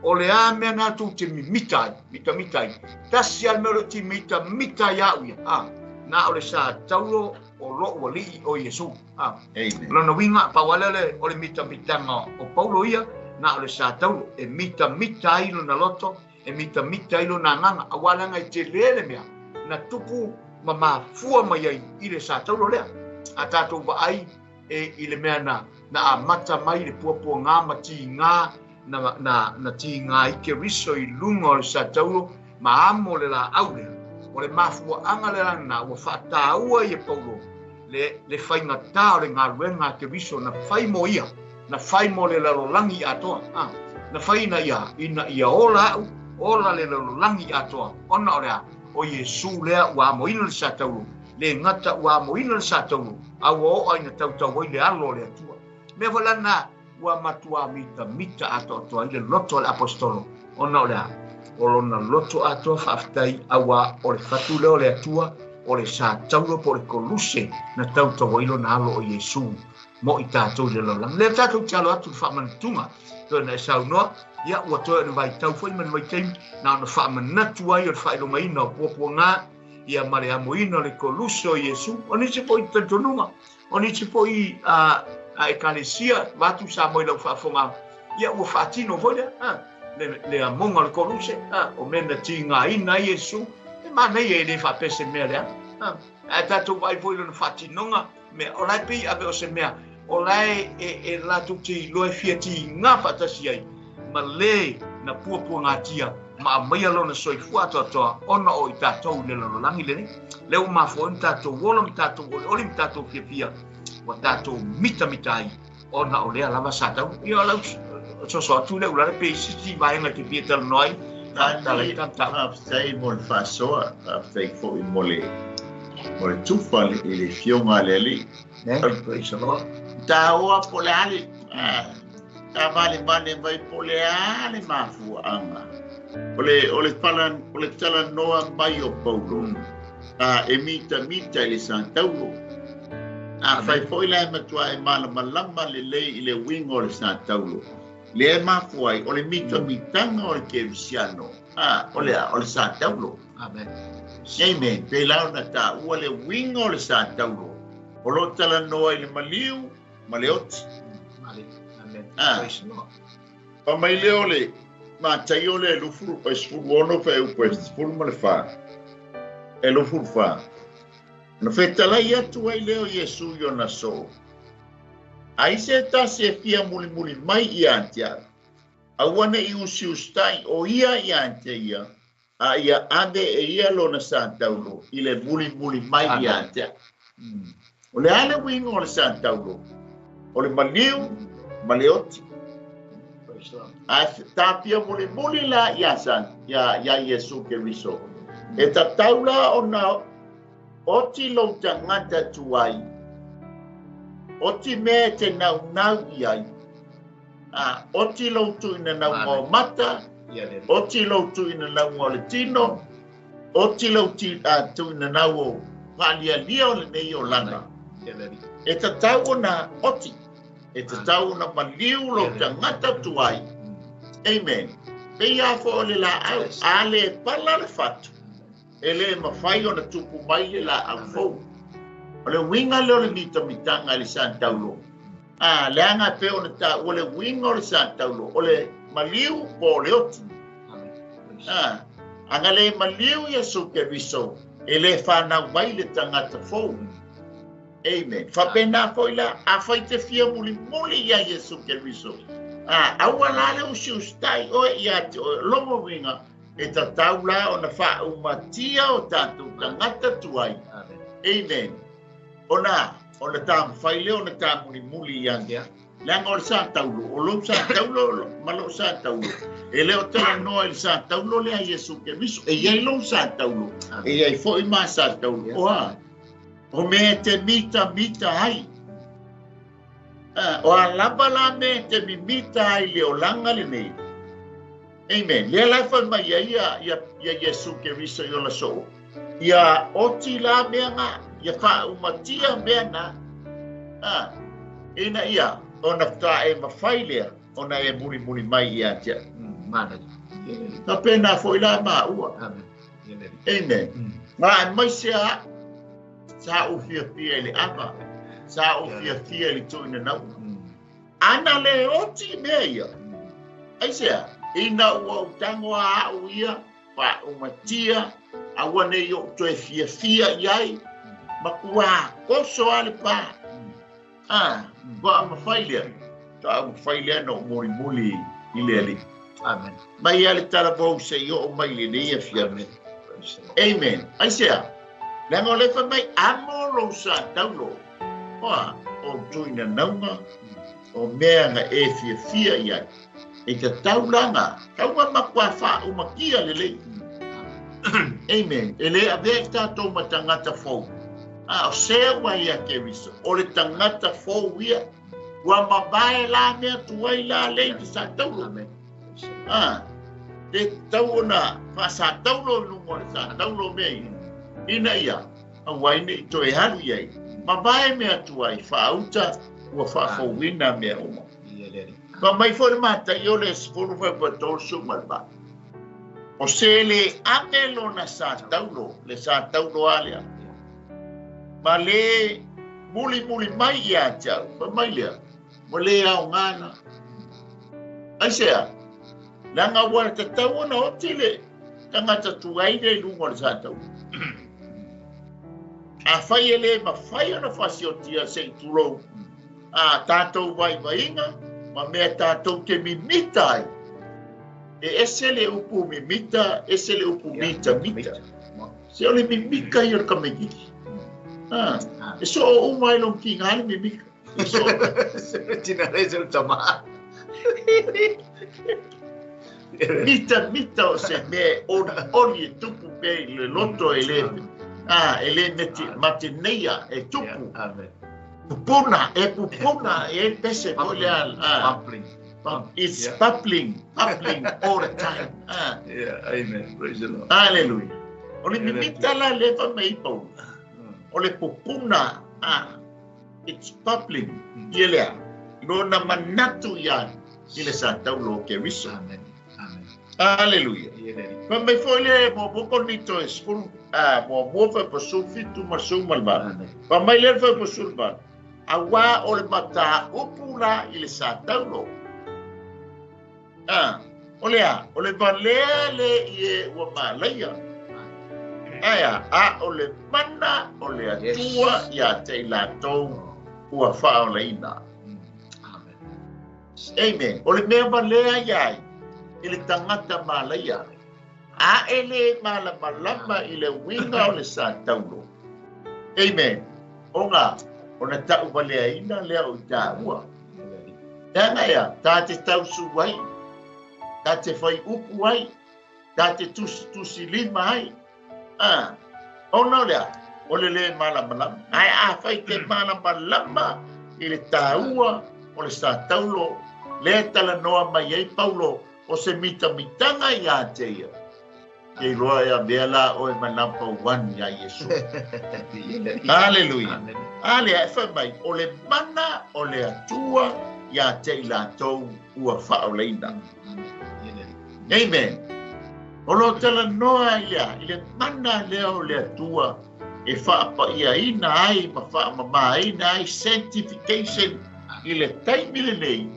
o le a mea na tu te mita ai tasi al mero ti mita ya uia na o le sa taulo o lo o li o Yesu lo no winga pa wale o le mita o Paulo ia na o le sa taulo e mita ai lo na loto e mita ai lo na nganga a wala ngai te lele mea na tupu ma fua mai ai i le sa taulo lea a tatou wa ai e i le mea na a mata mai le puapua ngā mati ngā na ti ngā ike riso i lunga o le sa taulo ma amo le la aule o le mafua anga le lana ua whaata ua i e Paulo le whainga tā o le ngā ruenga ke riso na whai mo ia na whai mo le lalolangi atoa na whaina ia ola le lalolangi atoa ona o lea o Yesu lea ua mo ina le sa taulo le ngata ua mo ina le sa taulo a ua o aina tautau i le alo le atua me walana ua matua mita atoa i le loto le apostolo ona o lea o lona loto atoa whaafitai aua o le fatu leo le atua o le sa taulo po le koluse na tautau ilo na alo o Yesu mo i tātou le lolang le tātou tialo atu le whaamanatunga to na e saunoa ia ua toi anu vai tau fwoi manu vai teim na ona whaamanatu ai o le whaelonga ina o puapua ngā ia mare amo ina le koluse o Yesu o nisi po i tantonunga o nisi po i ekalesia watu sa moi lau whaafonga ia ua whaatino foi le amonga le koluse o mena ti ngā ina Yesu e manei e le whaapese mea lea a tātou vai foi lona whaatinonga me o lai pi abe o se mea o lai e latu ti loe fia ti ngā whaatasi ai ma le na puapua ngā tia ma mai alona soifua atoa ona o i tātou le lalolangi le leo mafo in tātou wola mi tātou oli mi tātou fia wa tātou mita ai ona o lea lava sātau i o lau so atu le ulare pe isi vaenga te pia tala noi Aftai mo le whasoa aftai fo i mo le tufa i le fionga le ali ta oa po le ali ta vale vai po le ali mafua anga o le tala noa mai o Paulo e mita i le Santaulo fai foi la matua e malama le lei i le wingo le Santaulo le mafua o le mitanga o le Kevisiano o le Santaulo amen pe lau na ta ua le wingo le Santaulo o lo tala noa i le maliu ma le oti pa mai leo le ma tai o le lufuru pa sfuru ono fa eu pa sfuru ma le fa e lufuru fa na fetala ia tu ai leo Yesu yo na so ai se ta se fia muli mai ia antia awana i usi ustai o ia antia a ia ande e ia lo na Santaulo i le muli mai ia antia o le ale wingo o le Santaulo o le maliu ma le oti a tapia muli la ia Yesu ke riso e ta taula ona oti lo tangata tuai oti me te nau iai oti lo tu ina nau ngō mata oti lo tu ina nau ngō le tino oti lo tu ina nau o lia o le nei o lana e ta tau na oti e te tau na maliu lo tangata tuai amen pe ia fo le la au ale pala le fatu ele mawhai o na tupu mai le la au fau o le winga leo le mitanga le Santaulo le anga pe o na ta o le winga o le Santaulo o le maliu po le oti anga le maliu Yesu ke riso e le whanau mai le tangata fōu. Amen. Whapena fōi la, a whai te whia muli muli ia Yesu Keriso. Aua la le usi ustai oe ia te oe longo winga e ta tau la o na wha umatia o tātou tangata tuai. Amen. Ona tā mwhai leo na tā muli muli ia ngea. Langa o le sa taulo, o lo sa taulo, malo sa taulo. E leo tala noa le sa taulo lea Yesu Keriso. E iai lo sa taulo. E iai fo i ma sa taulo. Oa. O me te mita hai. O a laba la me te mita hai leo langa le nei. Amen. Lea lai whai mai ia Yesu Keriso i o la so. Ia oti la mea ngā. Ia wha umatia mea na. Ina ia. Ona ta e mawhai lea. Ona e muri mai ia tia. Mana. Na pena fo i la maa ua. Amen. Ngā e mai sea sa o fia le apa. Sa o fia le tuina nau. Ana le oti mea ia. Ai sea. Ina ua utango a au ia. Pa umatia. Awa ne yo to e fia iai. Makua koso ale pa. Wa mawhailia. Ta mawhailia no muli ile. Amen. Mai ale tala bau se yo o mai le ia fia. Amen. Ai sea. Lango le fa mai amoro sa taulo. O tuina naunga. O mea nga e fia iai. E ka taulanga. Taunga makua wha umakia le. Amen. Ele a vea tātou matangata fōu. O sea wai a Keriso. O le tangata fōu ia. Wa mabae la mea tuai la lei ki sa taulo. Te tauna. Fa sa taulo lungo le sa taulo mea. Ina ia. A waine i toe haru iai. Mabae mea tuai. Fa auta. Ua fa fōwina mea uma. Ma mai fōre mata i o le sifuru fai patol sumalba. O se le amelo na sa taulo, le sa taulo alea. Ma le muli mai ia tau, pa mai lea. Mo le au ngana. Ai sea, langa wala ta tau na oti le, tangata tuai le lungo le sa taulo. A fai ele, ma fai ona fasi o tia se turo. A tātou vai inga, ma mea tātou te mimitai. E ese le upu mimita, ese le upu mita. Se ole mimika i o kamegiki. E so o umai long ki ngāle mimika. Tina reise o tama. Mita o se me oli e tupu pe le loto e le. E le mate neia e tupu. Pupuna e pese ko le al. It's bubbling all the time. Yeah, amen. Praise the Lord. Hallelujah. Ole mimita la leva mai pau. Ole pupuna. It's bubbling. Yelea. Lona manatu ya. Ile sa taulo Keriso. Amen. Hallelujah. Pa mai foile mo boko nito es full mo fa posufi tu masuma ba. Pa mai le fa posulba. Awa ole mata upula ile sa taulo. Ole valele ye wa malaya. Aya, ole mana, ole atua ya te latou ua whaoleina. Amen. Ole mea malea iai, ile tangata malaya. Ele malamalama ile winga ole sa taulo. Amen. Onga, ona tau valea ina lea o tāua. Tanga ia, tā te tau suwai. Tā te whai upu ai, tā te tusi lima ai. Ono lea, ole le malamalama. Ai a whai te malamalama i le tāua o le sa taulo. Le tala noa mai ei paulo o se mitanga i a te ia. Kei roa ea mea la oe manapa wani a Yesu. Hallelujah. Alea e whai mai, o le mana o le atua i a te i la tau ua whaoleina. Amen. Olo tala noa ia, ile mana leo le atua e whaapa ia ina ai, ma whaamama ina ai, sanctification ile taimile nei,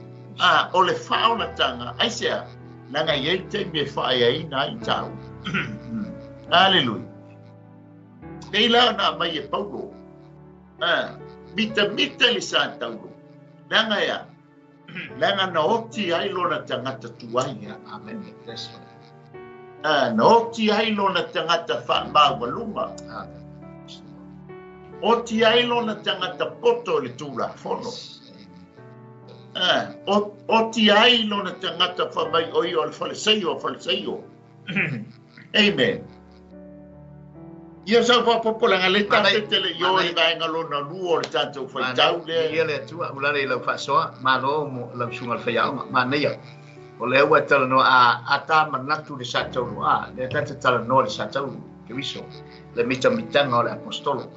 o le whaonatanga, ai sea, nanga iei taimi e whaia ina ai tau. Hallelujah. Keila na mai e Paulo. Mita le sa taulo. Langa ya. Langa na oti ai lona tangata tuai. Amen. That's right. Na oti ai lona tangata fa mawaluma. Oti ai lona tangata poto le tula fono. Oti ai lona tangata fa mai oi o faleseio. Amen. Ia sa fa popola ngaleta tele yo ngai ngalona luo le tanto fa tau le. Ia le tua ulare lo fa soa malo mo lo sungal fa ya ma nei. O le wa tala no ata manatu le sa tau le tala no le sa tau ke viso. Le mitanga o le apostolo.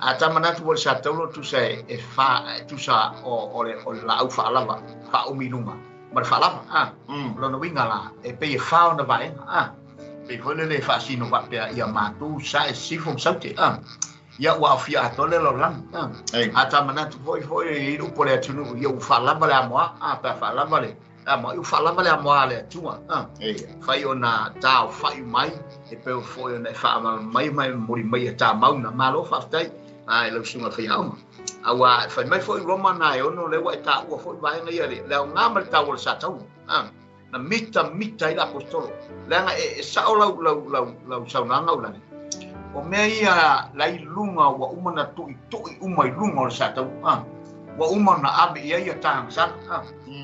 Ata manatu o sa tau tu sa e fa tu sa o le la au fa lava fa o minuma. Ma fa lava lo no winga la e pe fa ona vai pe hole le fa sino va pe ia matu sa e sifo saute ia wa fia tole lo lang ata manatu foi i ru pole tunu ia fa lava le amoa pa fa lava le amo u fa lava le amoa le tua fai ona tau fai mai e pe foi ona fa mai muri mai ta mauna malo fa tai ai lo sunga fai hauma awa fai mai foi roma na ono le wa ta u foi vai ngai le nga mal ta wol sa tau na mita ila apostolo langa e sa o lau saunanga ulani o mea lai lunga wa umana tui umai lunga o sa tau wa umana abi ia tang sa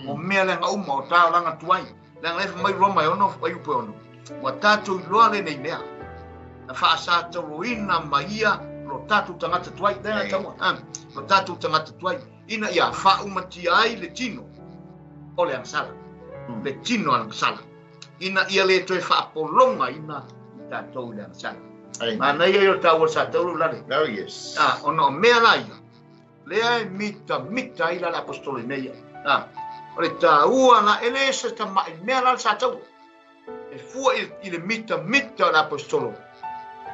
o mea langa uma o tau langa tuai langa e mai roma ono foi upo ono wa tatu loa le nei mea na fa sa tau ina maia lo tatu tangata tuai dena tau lo tatu tangata tuai ina ia fa umati ai le tino o le ansala le tino al sala ina ia le toe fa polonga ina ta tau le sala mana ia yo tau sa tau la le yes ono mea la ia le ai mita ila la apostolo nei o le tau na ele se ta mai mea la sa tau e fu ile mita la apostolo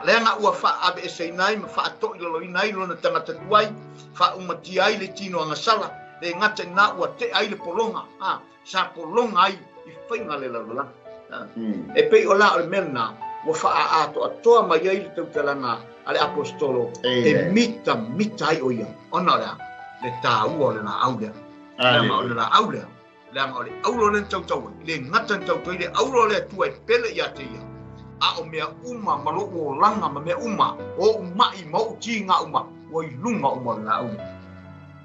le nga ua fa abe e sei nai ma fa to ilo inai lo na tangata tuai fa umati ai le tino anga sala le ngata na ua te ai le polonga sa polonga ai i whainga le la e pei o la o mena ua fa ato atoa mai ai le tautalanga ale apostolo e mita ai o ia ona le ta ua le na aulea le na aulea le anga o le aulo le tautau le ngata tautau le aulo le tua e pele ia te ia a o mea uma malo o langa ma mea uma o umai mau tinga uma o i lunga uma le na aulea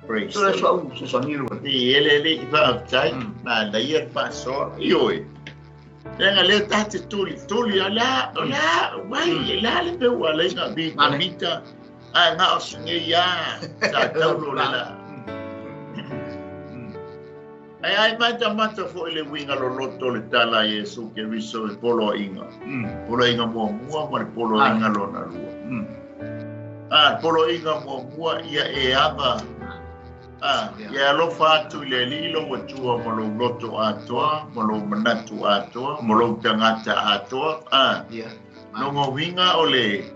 praise so that's what so sonido ni ele va tai na daia paso ioi lenga le tate tuli ala wai la le pe wala nga bi mita nga osinge ya ta taulo la ai mata fo le winga lo loto le tala Yesu ke riso e polo inga mo mo polo inga lo na lua polo inga mo ia e ava ia lo fatu le lilo wa tua mo lo loto atoa mo lo manatu atoa mo lo tangata atoa no ngo winga ole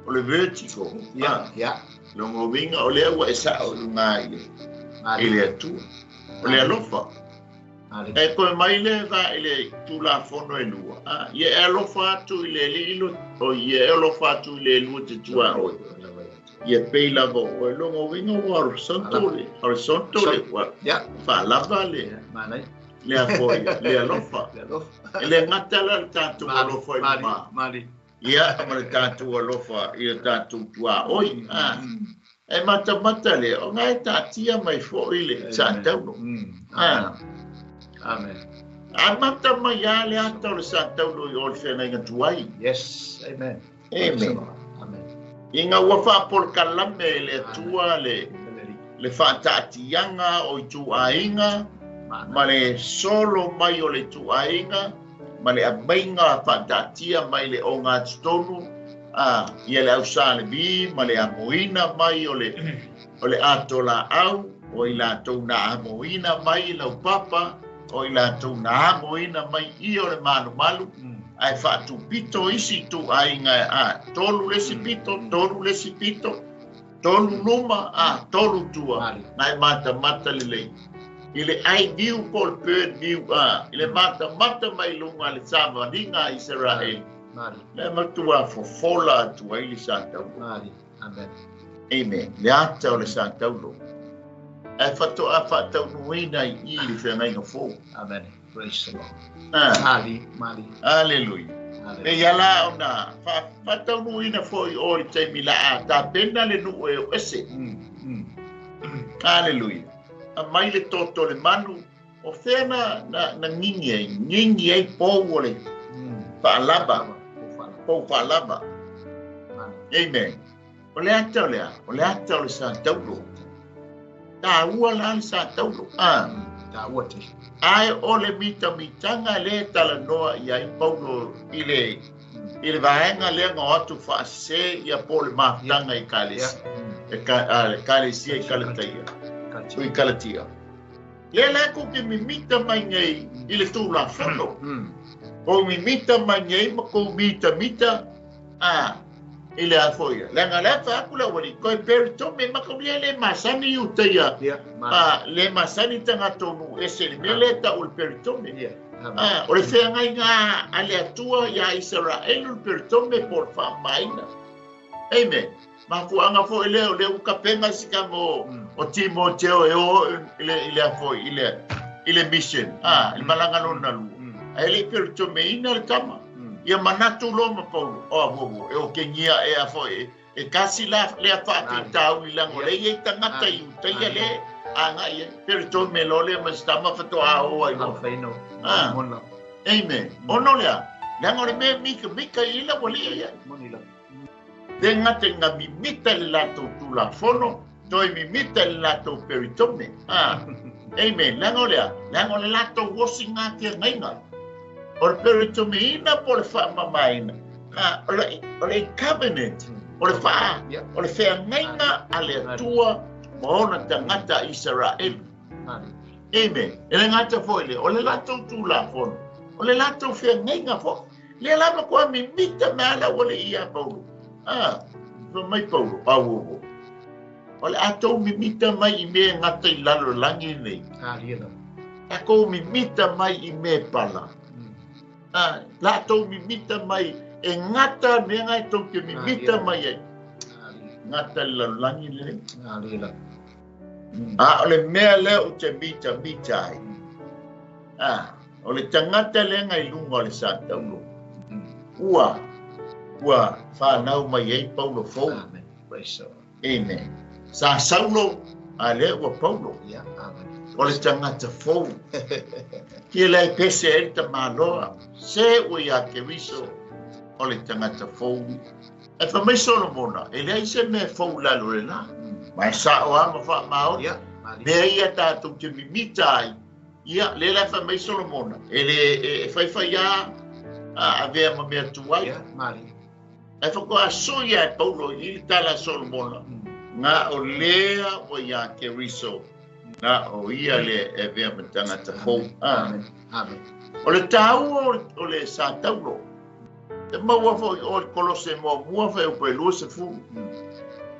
vertigo lo ngo winga ole wa esa o ngai ile atu ole alofa e ko mai le va ile tu la fono e lua ia alofa tu ile lilo o ia alofa tu ile lua te tua o ia pei lava o longo winga o horizontale wa fa lava le le apoia le alofa le ngatala tanto alofa mali ia ma tanto alofa ia tanto tua oi e mata le o ngai tatia mai fo ile sa tau amen mata mai ale ata o sa tau o le fena nga tuai yes amen inga ua fa por kalame le tua le fa tatianga o tu ainga ma le solo mai o le tu ainga ma le abanga fa tatia mai le onga tonu ia le ausale bi ma le amoina mai o le atola au o ila tu na amoina mai le papa o ila tu na amoina mai I o le malu ai fa tu pito isi tu ainga tolu le sipito tolu luma tolu tua nai mata le ile ai diu pol per diu ile mata mai lunga le sama dinga Israel Mari. Le matua fofola tu ai le sa tau. Mari. Amen. Amen. Le ata o le sa tau lo. E fato a fatau nuina i le whengai no fo. Amen. Praise the Lord. Mari. Mari. Hallelujah. E yala ona fatau nuina fo i o te mila a ta pena le nu e o ese. Hallelujah. A mai le toto le manu o whena na ngingi ei pou o le whaalaba. Pou whaalaba. Amen. O le ata o le sa taulo. Ta ua la le sa taulo. Ta ua te. Ai o le mitanga le tala noa i ai paulo i le vaenga le ngātu whaase i a po le maftanga i kalesi. Kalesi i kalatia. Ui kalatia. Le lako ke mimita mai ngai i le tūla whono. O mimita mai ngai ma ko mita. I le afoia. Le ngalefa aku la wali koe perito me makaulia le masani utaia. Le masani tanga tonu ese le mele ta ul perito me. O le whea ngai ngā ale atua ia Israel ul perito me por wha maina. Amen. Ma fuanga fo i leo le uka penga sika mo o Timoteo e o ile afoi ile mission. Il malanga lona lu. Ele perito me ina le tama. Ia manatu lo ma Paulo. O e o kengia e afoi e kasi la le afati tau i lango le i tangata i utaia le anga i perito me lo le mastama fato a o ai lo. Amen. Ono lea. Lango le me mika ila wali ia. Tenga mimita le lato tula fono, toi mimita le lato peritome. Amen. Lango le lato wosinga kia ngainga. O le peritome ina po le wha mamaina. O le covenant. O le wha. O le whea ngainga a le atua moona tangata Israel. Amen. E le ngata foile. O le lato tula fono. O le lato whea ngainga fo. Le lama kua mimita me ala wale ia Paulo. Mai Paulo, awo. Ole ato mimita mai I me ngata I lalo langi nei. Ako mimita mai I me pala. La ato mimita mai e ngata me ngai to ke mimita mai e. Ngata lalo langi nei. Ole mea leo te mita ai. Ole tangata le ngai lunga le santa ulo. Ua whanau mai ei Paulo fau. Amen. Sa Saulo a le ua Paulo. O le tangata fau. Kia lai pese e ta maloa. Se ui a ke wiso o le tangata fau. E wha mai Solomona. E lei se me fau lalo le la. Mai sa o ama wha mao. Mea ia tātou te mimita ai. Ia le lai wha mai Solomona. E le whaiwhai a vea ma mea tuai. E whako a soia e Paulo I tala Solomona. Ngā o lea o ia ke riso. Ngā o ia le e vea me tangata fau. O le tau o le sa taulo. Te maua fo o le kolose mua fai o koe lua se fu.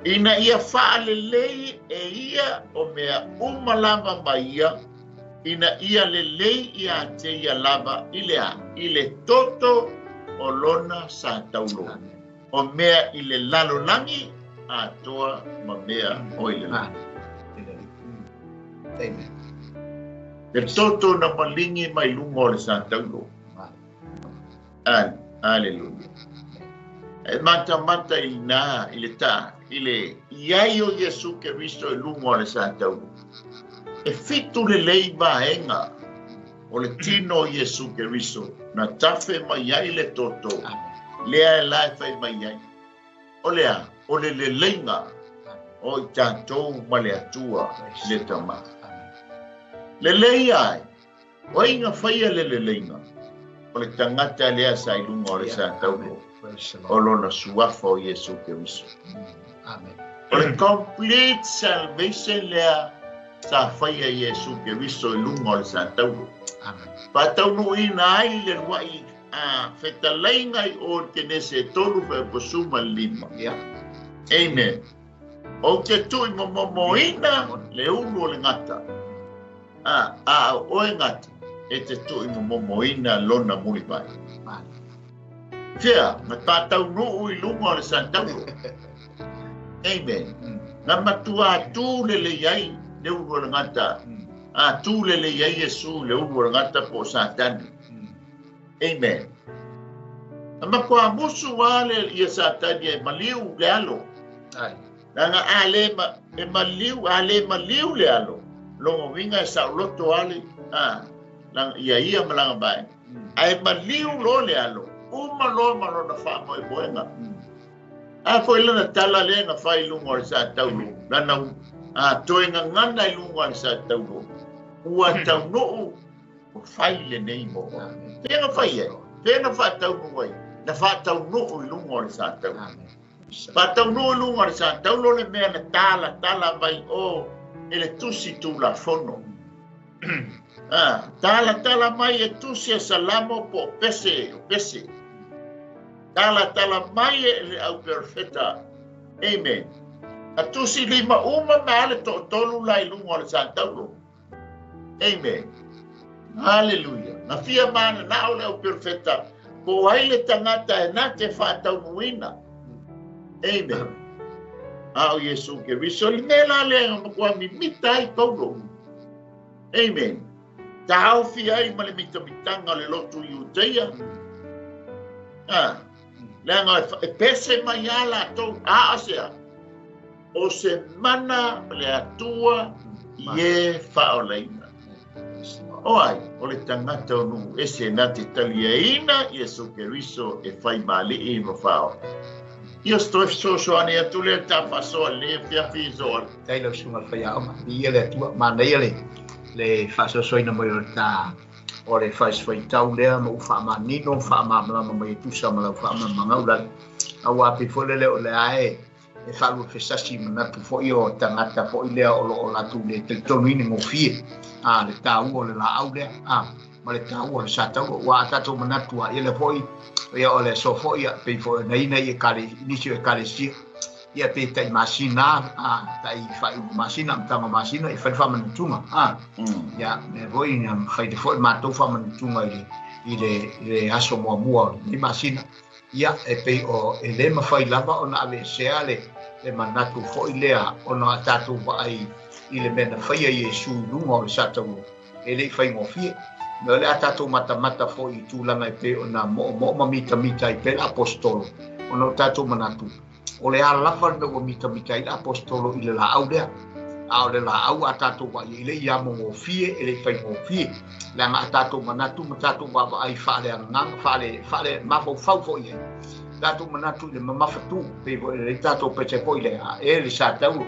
Ina ia wha le lei e ia o mea umalama mai ia. Ina ia le lei ia te ia lava I le toto o lona sa taulo. O mea I le lalo langi a toa ma mea o I le langi. Amen. Le toto na malingi mai lungo o le sa taulo. Hallelujah. E mata I nā, I le tā, I le iai o Yesu ke Risto I lungo o le sa taulo. E fitu le lei vaenga o le tino o Yesu ke Risto na tafe mai ai le toto. Lea e lai fai mai ai. O lea, o le leinga o I tātou ma le atua le tama. Le lei ai, o inga fai le leinga. O le tangata lea sa ilunga o le sa taulo. O lona suafa o Yesu ke Risto. O le complete salvation lea sa fai a Yesu ke Risto ilunga o le sa taulo. Patau no ina ai le wai fetalai ngai o ke nese tolu pe posuma lima. Amen. O ke tui momoina le ulu o le ngata. O e ngata e te tui momoina lona muli pai. Fia, ma tātau nuu I lunga o le santauro. Amen. Ngā matua tū le iai, le uru le ngata. Tū le iai Yesu, le uru le ngata po Satani. Amen. Ngā kua musu wale ia Satani e maliu le alo. Nanga ale maliu le alo. Longo winga sa loto ale. Ia malanga bai. Ai maliu lo le alo. Uma lo na fa mo boenga. Foi lana tala le na fai lungo sa taulu. Lana toinga ngana lungo sa taulu. Ua tau no o fai le nei mo. Pena fai e. Pena fa tau no na fa tau no lungo sa taulu. Fa tau no lungo sa taulu le me na tala mai o ele tusi tu la fono. Tala mai e tusi e salamo po pese. Tala mai e le au perfetta. Amen. A tusi lima uma male to tolu lai lungo al santauro. Amen. Hallelujah. Na fia mana na o le au perfetta. Po ai le tangata e na te whātau muina. Amen. Ao Yesu ke riso li mela le makua mi mitai kauro. Amen. Tahau fi ai ma le mitanga le lotu iuteia. Lenga e pese mai ala tau aasea. O se mana le atua ie whaoleina. Oai, o le tangata o nu ese na te taliaina Yesu ke riso e whai mali I no whao. Io sto ane atu le tafaso le fiafi zoa. Tailo sunga whai au ma. Ia le atua mana ia le whaso soina mo i ta o le whai tau lea ma uwha ma nino, uwha ma malama mai tusa ma lau wha ma mangaulani. Au api fole leo le ae e whalu whesasi manatu fo I o tangata fo I lea o latu le tonu ini ngofie. Le tau o le la au lea. Ma le tau o le satau wa atato manatu a ele fo I o le so fo I pe fo naina I kare inisio e kare sia. Ia pe tai masina tai fai masina mtama masina I fai fa manutunga ya me voi na fai de foi matou fa manutunga I le aso mua ni masina ia e pe o ele ma fai lava ona ave seale le manatu foi lea ona tatu vai I le mena fai Yesu lunga o satau ele fai ngofie me le tatu mata foi tulanga pe ona mo mita I pe apostolo ona tatu manatu o le alafa o mita I le apostolo I le la au lea. A le la au a tātou wa I le ia mo ngofie, ele fai ngofie. Le nga a tātou manatu, ma tātou wa ai whare angang, whare mafau fau I e. Tātou manatu le mamafatu, pe le tātou pete po I le a, le sa tauro,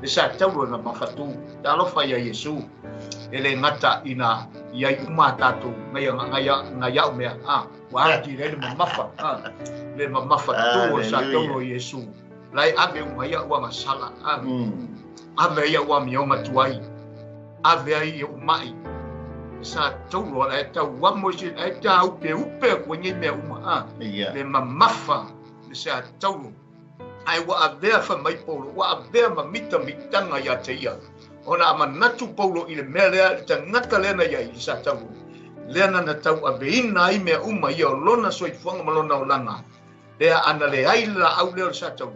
le sa tauro na mafatu, tālo fai a Yesu. Ele ngata ina iai uma tātou, ngaya umea, wa ati le mamafa, le mamafa tu o sa tauro Yesu. Lai ave umaya ua masala, ave ia ua mionga tuai, ave ai umai. Sa tauro la tau wamo si e ta upe kwenye mea uma, le mamafa le sa tauro. Ai wa avea fa mai polo, wa avea mamita mitanga ya te ia. Ona manatu paulo I le mea lea ta ngata lena ia I sa tau. Lena na tau aveina ai mea uma ia o lona soifuanga malona o langa. Lea ana le ai la au leo sa tau.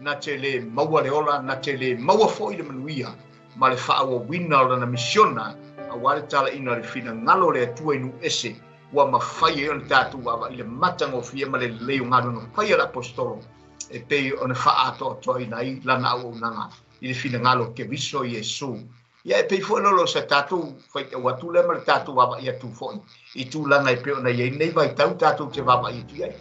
Na te le maua le ola, na te le maua fo I le manuia. Ma le whaawa wina o lana misiona. A wale tala ina le fina ngalo le atua inu ese. Wa mawhai e on tātu wawa I le matango fia ma le leo ngalo no whai al apostolo. E pei o na wha ato toi na I lana au nanga. I le fina ngalo ke viso Yesu. Ia e pei fo lolo sa tātou whai te watu le ma le tātou wawa I atu fo I tū langa I peo na iei nei vai tau tātou te wawa I tu ai.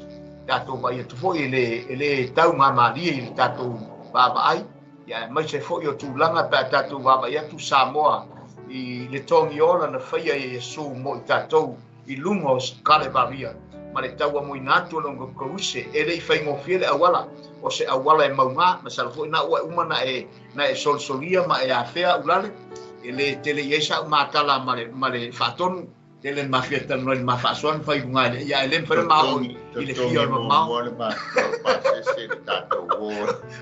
Tātou vai atu fo I le tau ngā maria I le tātou wawa ai. Ia mai se fo I o tū langa pa tātou wawa I atu Samoa. I le tongi ola na whaia Yesu mo I tātou I lungo kare varia. Ma le taua mo I nātua longa koruse. E le I whai ngofie le awala. O se awala e maunga. Ma salafo ina ua umana na e solsolia ma e awhea ulale. E le tele iesa umatala ma le whatonu. Tele mafia tanu le mawhasoan whai bunga. Ia e le mwhare mao I le fia ma mao.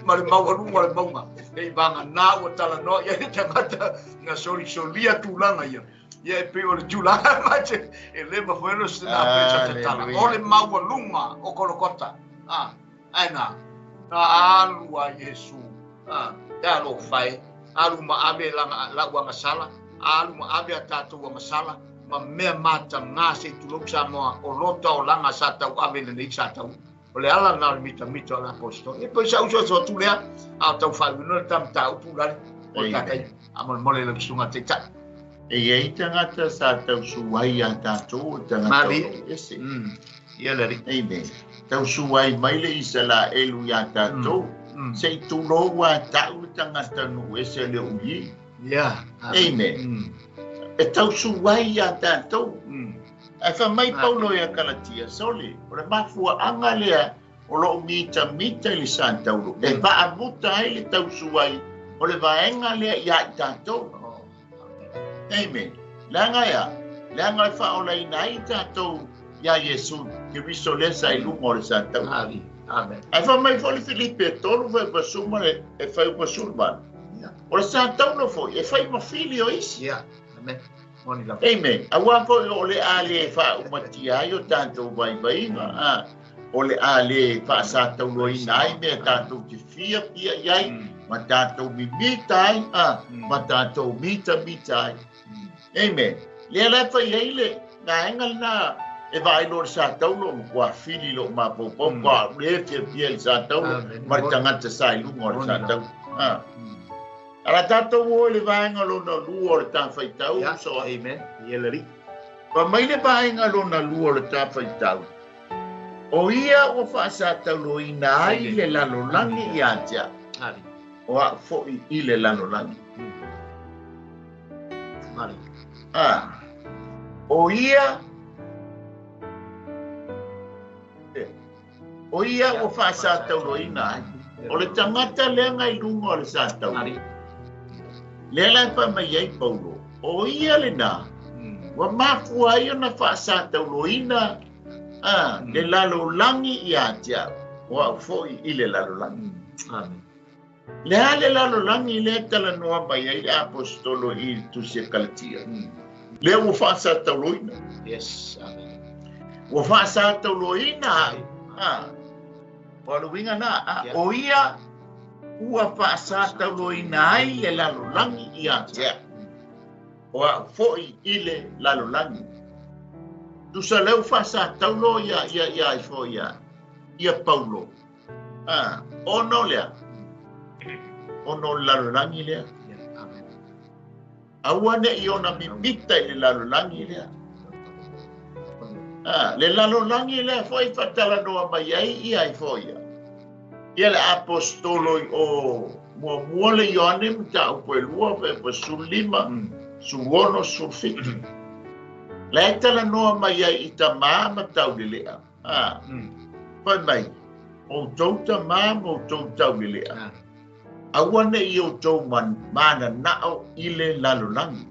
Ma le mau arunga le maunga. E I vanga nā ua tala no. Ia le tangata na solia tūlanga ia. Ia pe o le jula mache e le ma fuelo se na pe sa tala. O le maua lunga o kolokota. Aina. Alu a Yesu. Ya lo fai. Alu ma ave la wanga sala. Alu ma ave atatu wanga sala. Ma mea mata ngā se tulok sa moa o lota o langa sa tau ave le nei sa tau. O le ala na mita o la apostol. E po sa uso so tulea a tau fai no tam tau pulari. O takai amol mole le sunga te ta. E ei tangata sa tau suai a tātou tangata o ese. Ia le ri. Amen. Tau suai mai le isa la elu ya tātou. Sei tulo wa tau tangata no ese le ui. Ia. Amen. E tau suai a tātou. E wha mai paulo ia kalatia soli. O le mafua anga lea o lo mita i le santaulo. E va amuta ai le tau suai. O le vaenga lea ia tātou. Amen. Langa ia. Langa e wha o lai nai tātou ia Yesu. Ke riso lesa i lungo le santaulo. Amen. E wha mai foli Filipe e tolu vai pasuma e whai pasulman. O le santaulo foi. E whai mawhili o isi. Ia. Amen. Amen. Awa po o le ale fa umati ai o tanto vai vai o le ale fa sa tau loi nai me tanto ki fia ai ma tanto mi mitai ma tanto mita mitai. Amen. Le la fa ile na engal na e vai lor sa tau lo kwa fili lo ma po kwa le fiel sa tau ma tanga te sai lu ngor sa tau. Ala tato wo le vaenga lo na luo le ta faitau so amen ia le ri pa mai le vaenga lo na luo le ta faitau o ia o fa sa tau lo ina ai le lalo langi ia ja ali o fo i le lalo langi ali o ia o fa sa tau lo ina ai o le tangata le ngai lungo le sa tau ali Lela pa mai ai paulo. O ia le na. Wa mafua ia na fa sa tau loina. Le lalo langi ia tia. Wa fo i le lalo langi. Amen. Le lalo langi le tala noa mai ai apostolo i tu se kalatia. Le wa fa sa tau loina. Yes. Amen. Wa fa sa tau loina. Wa lo winga na. O ia ua whaasa taulo i nai le lalolangi i a tea. Oa foi i le lalolangi. Tu sa leu whaasa taulo ia i fo ia. Ia paulo. Ono lea. Ono lalolangi lea. Aua ne i ona mimita i le lalolangi lea. Le lalolangi lea foi whatala noa mai ai i fo ia. Ia le apostolo o mua le Ioane mta o koe lua pe sulima suono sulfiti. Le tala noa mai ai i ta maa ma tau lelea. Pai mai, o tau ta maa mo tau tau lelea. Aua ne i o tau mana nao i le lalolangi.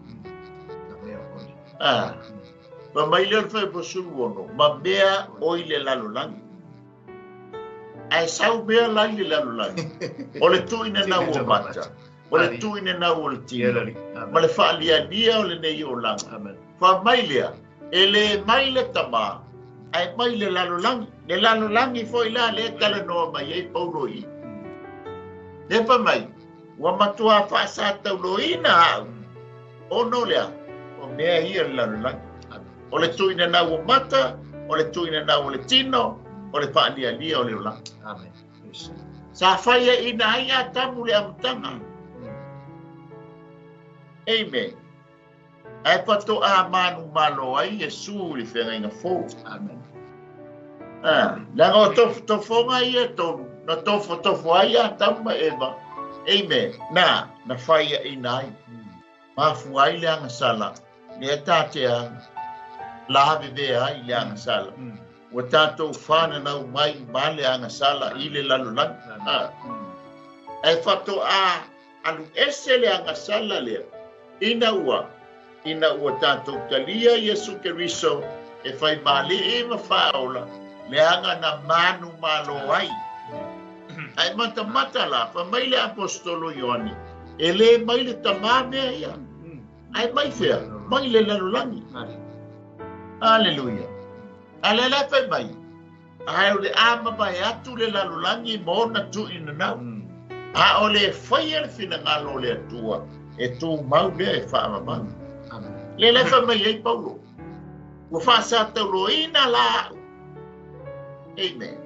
Pa mai le alfa pe suluono, ma mea o i le lalolangi. Ai sau bea lai le lalolangi. O le tuine na ua mata. O le tuine na ua le tino. Ma le whaalia o le nei o langa. Wha mai lea. E le mai le tama. Ai mai le lalolangi. Le lalolangi foi la le tala noa mai ei paulo i. Le pa mai. Wa matua whaasa taulo i na au. O no lea. O mea ia le lalolangi. O le tuine na ua mata. O le tuine na ua le tino. O le whaalia o le ola. Amen. Sa whaia ina ai a tamu le amutanga. Amen. Ai pato a manu malo ai Yesu le whenga inga fō. Amen. Nanga o tofonga i e tonu. Na tofo ai a tamu ma eva. Amen. Na whaia ina ai. Mafu ai le anga sala. Ne tatea lawe vea ai le anga sala. Wa tātou whāna nau mai male anga sala i le lalolangi. E whato alu ese le anga sala lea. Ina ua tātou talia Yesu Keriso e whai male e mawhaola le anga na manu malo ai. Ai mata la, wha mai le apostolo Ioane. E le mai le tamā mea ia. ai mai fea mai le lalulangi haleluia ale la fa mai ai ole ama mai atu le lalulangi mo na tu ina na a ole fire fina ngalo le tua e tu mau le fa ma le la fa mai ai Paulo o fa sa taulo ina la amen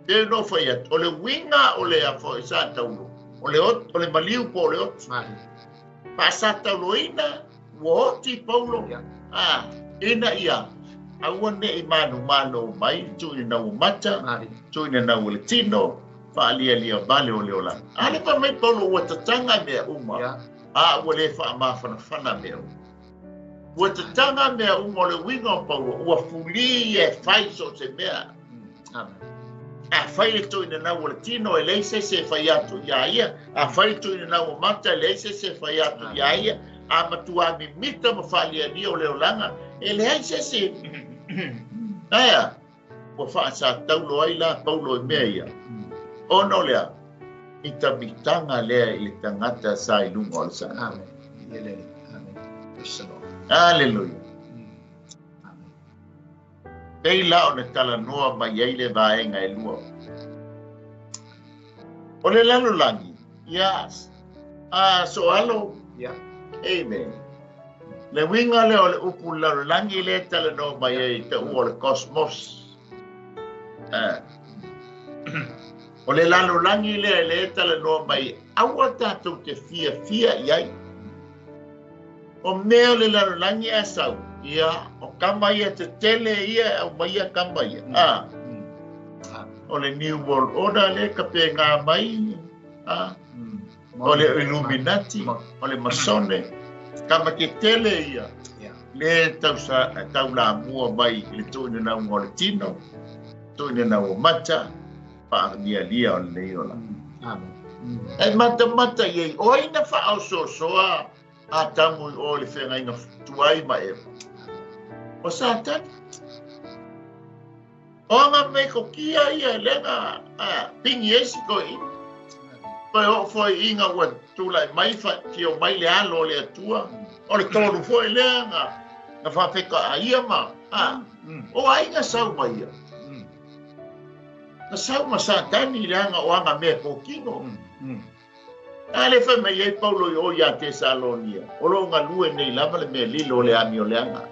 de no fa ya ole winga ole a fo sa taulo ole maliu po ole ot fa sa taulo ina wo ti Paulo ina ia awane imanu malo mai tu ina umata tu ina ule tino fa lia vale ole ola ale pa mai Paulo wa tatanga me uma wale fa ma fana me wa tatanga me uma le winga Paulo wa fuli e fai so se mea fai tu ina ule tino e leise se fai atu ya ia fai tu ina umata leise se fai atu ya ia matua mi mita ma fa lia ole olanga ele ai se aya o fa sa taulo ai la Paulo meia ono lea ita bitanga lea ile tangata sa ilunga o sa amen haleluia dei la ona tala noa mai ai le vaenga e lua o le lalulangi yes so alo amen le winga le ole upu lalulangi le tala noa mai ai te ua le cosmos o le lalulangi le tala noa mai aua tātou te fia iai o mea le lalulangi a sau ia o kama ia te tele ia au mai a kama ia o le New World Order le ka pe ngā mai o le Illuminati o le Masone kama ke tele ia le tau la mua mai le tuine na ngole tino tuine na o mata pa lia o le ola e mata ye o ina fa au soa a tamu o le whenga inga tuai ma e o satan o nga me ko kia ia lenga pingi esi ko i pa o foi inga wa tulai mai fa ki o mai le alo le atua o le toru foi lenga na fa peka a ia ma o a inga sau mai ia na sau ma satani lenga o anga me ko kino ale fa mai e Paulo o ia Tesalonia o lo nga lue nei lava le me lilo le ami o leanga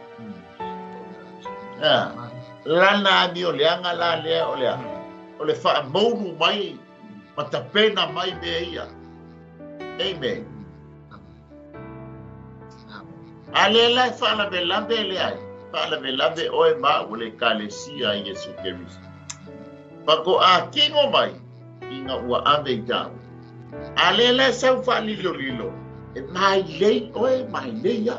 lana ami o leanga la le o le fa mouru mai matapena mai me ia amen ale la fa la belande le ai fa la belande o e ma o le kalesia Yesu Kristo pa ko a kingo mai inga ua ave tau ale la sau fa lilo e mai lei oe mai lei ya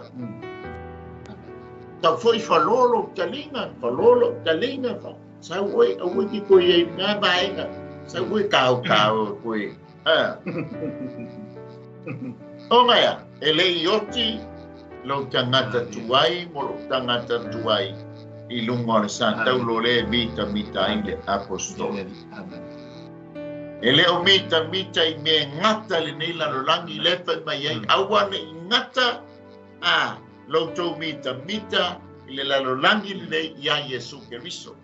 ta foi falolo talinga fa sau oe o ki ko ye nga baenga sau oe kau ko o maya ele yoti lo tangata tuai mo lo tangata tuai ilunga le santa lo le mita ile apostoli ele o mita I me ngata le nei lalulangi le fa mai ai aua ne ngata lo to mita i le lalulangi le ia Yesu Kristo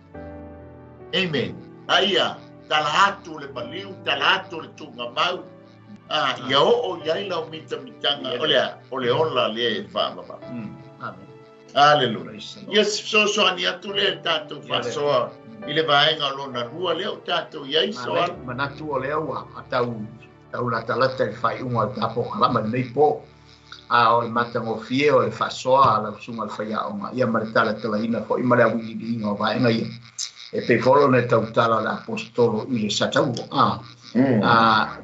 amen aia talatu le maliu talatu le tunga mau ia o iai la mitanga ole ola le fa baba amen haleluya yes so ani atu le tatu fa so ile vaenga lona rua leo tatou iai soa manatu o leo a tau la talata e fai unga tapo kalama nei po o le matangofie o le fasoa la sunga le fai aonga ia maritala talaina fo ima le awini inga o vaenga ia e pe folo ne tau tala la apostolo i le satau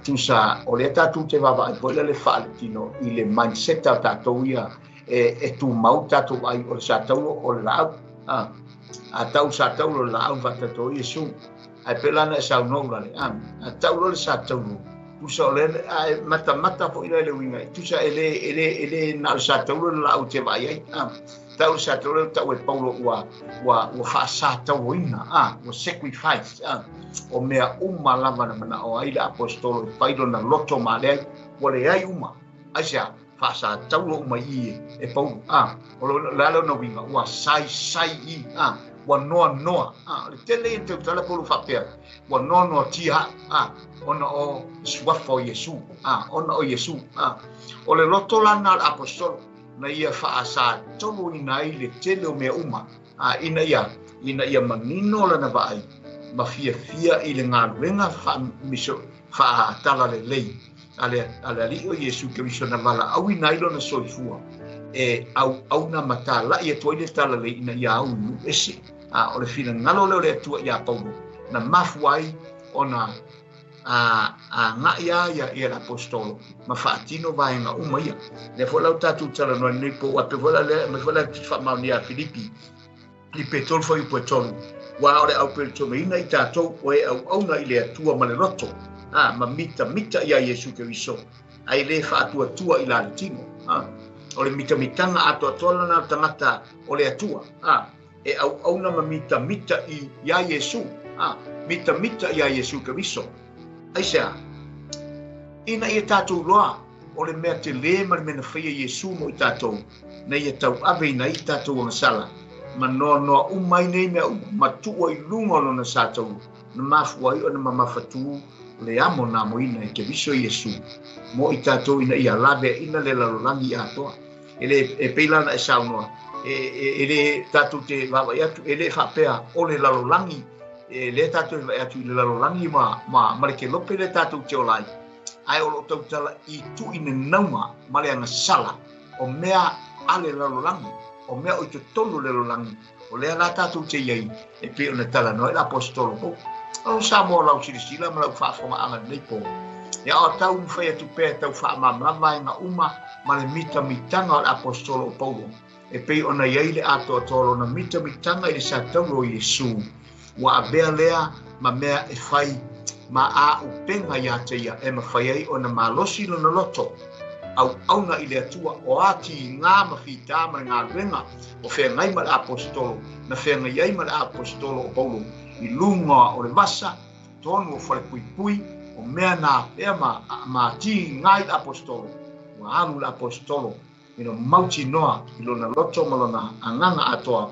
tusa o le tatu te vava i poila le faaletino i le mindset a tatou ia e tu mau tatou ai o le satau o le lau a tau sa tau lo la au vata to Yesu ai pelana sa no le a tau lo sa tau tu sa le mata fo ile le winga tu sa ele na sa tau lo la au te vai ai tau sa tau lo tau e Paulo wa fa sa tau ina wa sacrifice o mea lava na o ai la apostolo pai do na loto male o le ai uma asia sa taulo mai e pau o lalo no winga wa sai I wa noa le tele te tala polu fapea wa no tia ona o swafo Yesu ona o Yesu o le loto lana al apostol na ia sa tolu ina le tele o me uma ina ia manino lana vai ma fia I le ngaluenga fa miso fa tala le lei ale ali o Yesu Kristo na vala au ina ilo na soifua au na matala ia toile tala le ina ia au esi o le fina ngalo leo le atua ia paulo na mafuai ona nga ia la apostolo ma faatino vai nga uma ia le fola tatu tala no nei po ape fola le me fola fa maunia Filipi li petrol foi petrol wa ore au petrol ina I tatou o au na ile atua ma le roto ma mita ia Yesu Kristo ai le fa atua I la tino o le mitanga atua na tangata o le atua e au na mita I ia Yesu mita ia Yesu Kristo ai sea ina ia tatou loa o le mea te le ma le mena whaia Yesu mo I tatou na ia tau ave ina I tatou ang sala ma noa umai nei mea matua I lunga lona sa tau na mafuai o na mamafatu le amo na mo ina I ke viso Yesu mo I tatou ina ia labe ina le lalolangi atoa e peilana e saunoa ele tatou te wawa atu ele whapea o le lalolangi le tatou atu I le lalolangi ma le ke lope le tatou te olai ai o lo tau tala I tu ina nauma ma le anga sala o mea ale lalolangi o mea o te tonu le lalolangi o le ala tatou te iai e pe o na tala no e la apostolo po o sa mo lau sirisila ma lau whaafonga anga nei po ia o tau mwhai atu pēr tau whaamamlama nga uma ma le mitanga o le apostolo o Paulo e pei ona iai le ato atolo na mitanga I le sa taulo Yesu wa abea lea ma mea e whai ma a upenga ia te ia e ma whai ai ona malosi lona loto au na I le atua o ati ngā mawhita ma ngā renga o whea ngai ma le apostolo na whea ngai ai ma le apostolo o Paulo I lunga o le masa tonu o whare pui o mea nā pea ma ti ngai apostolo wa alu le apostolo ino mauti noa I lona loto ma lona anganga atoa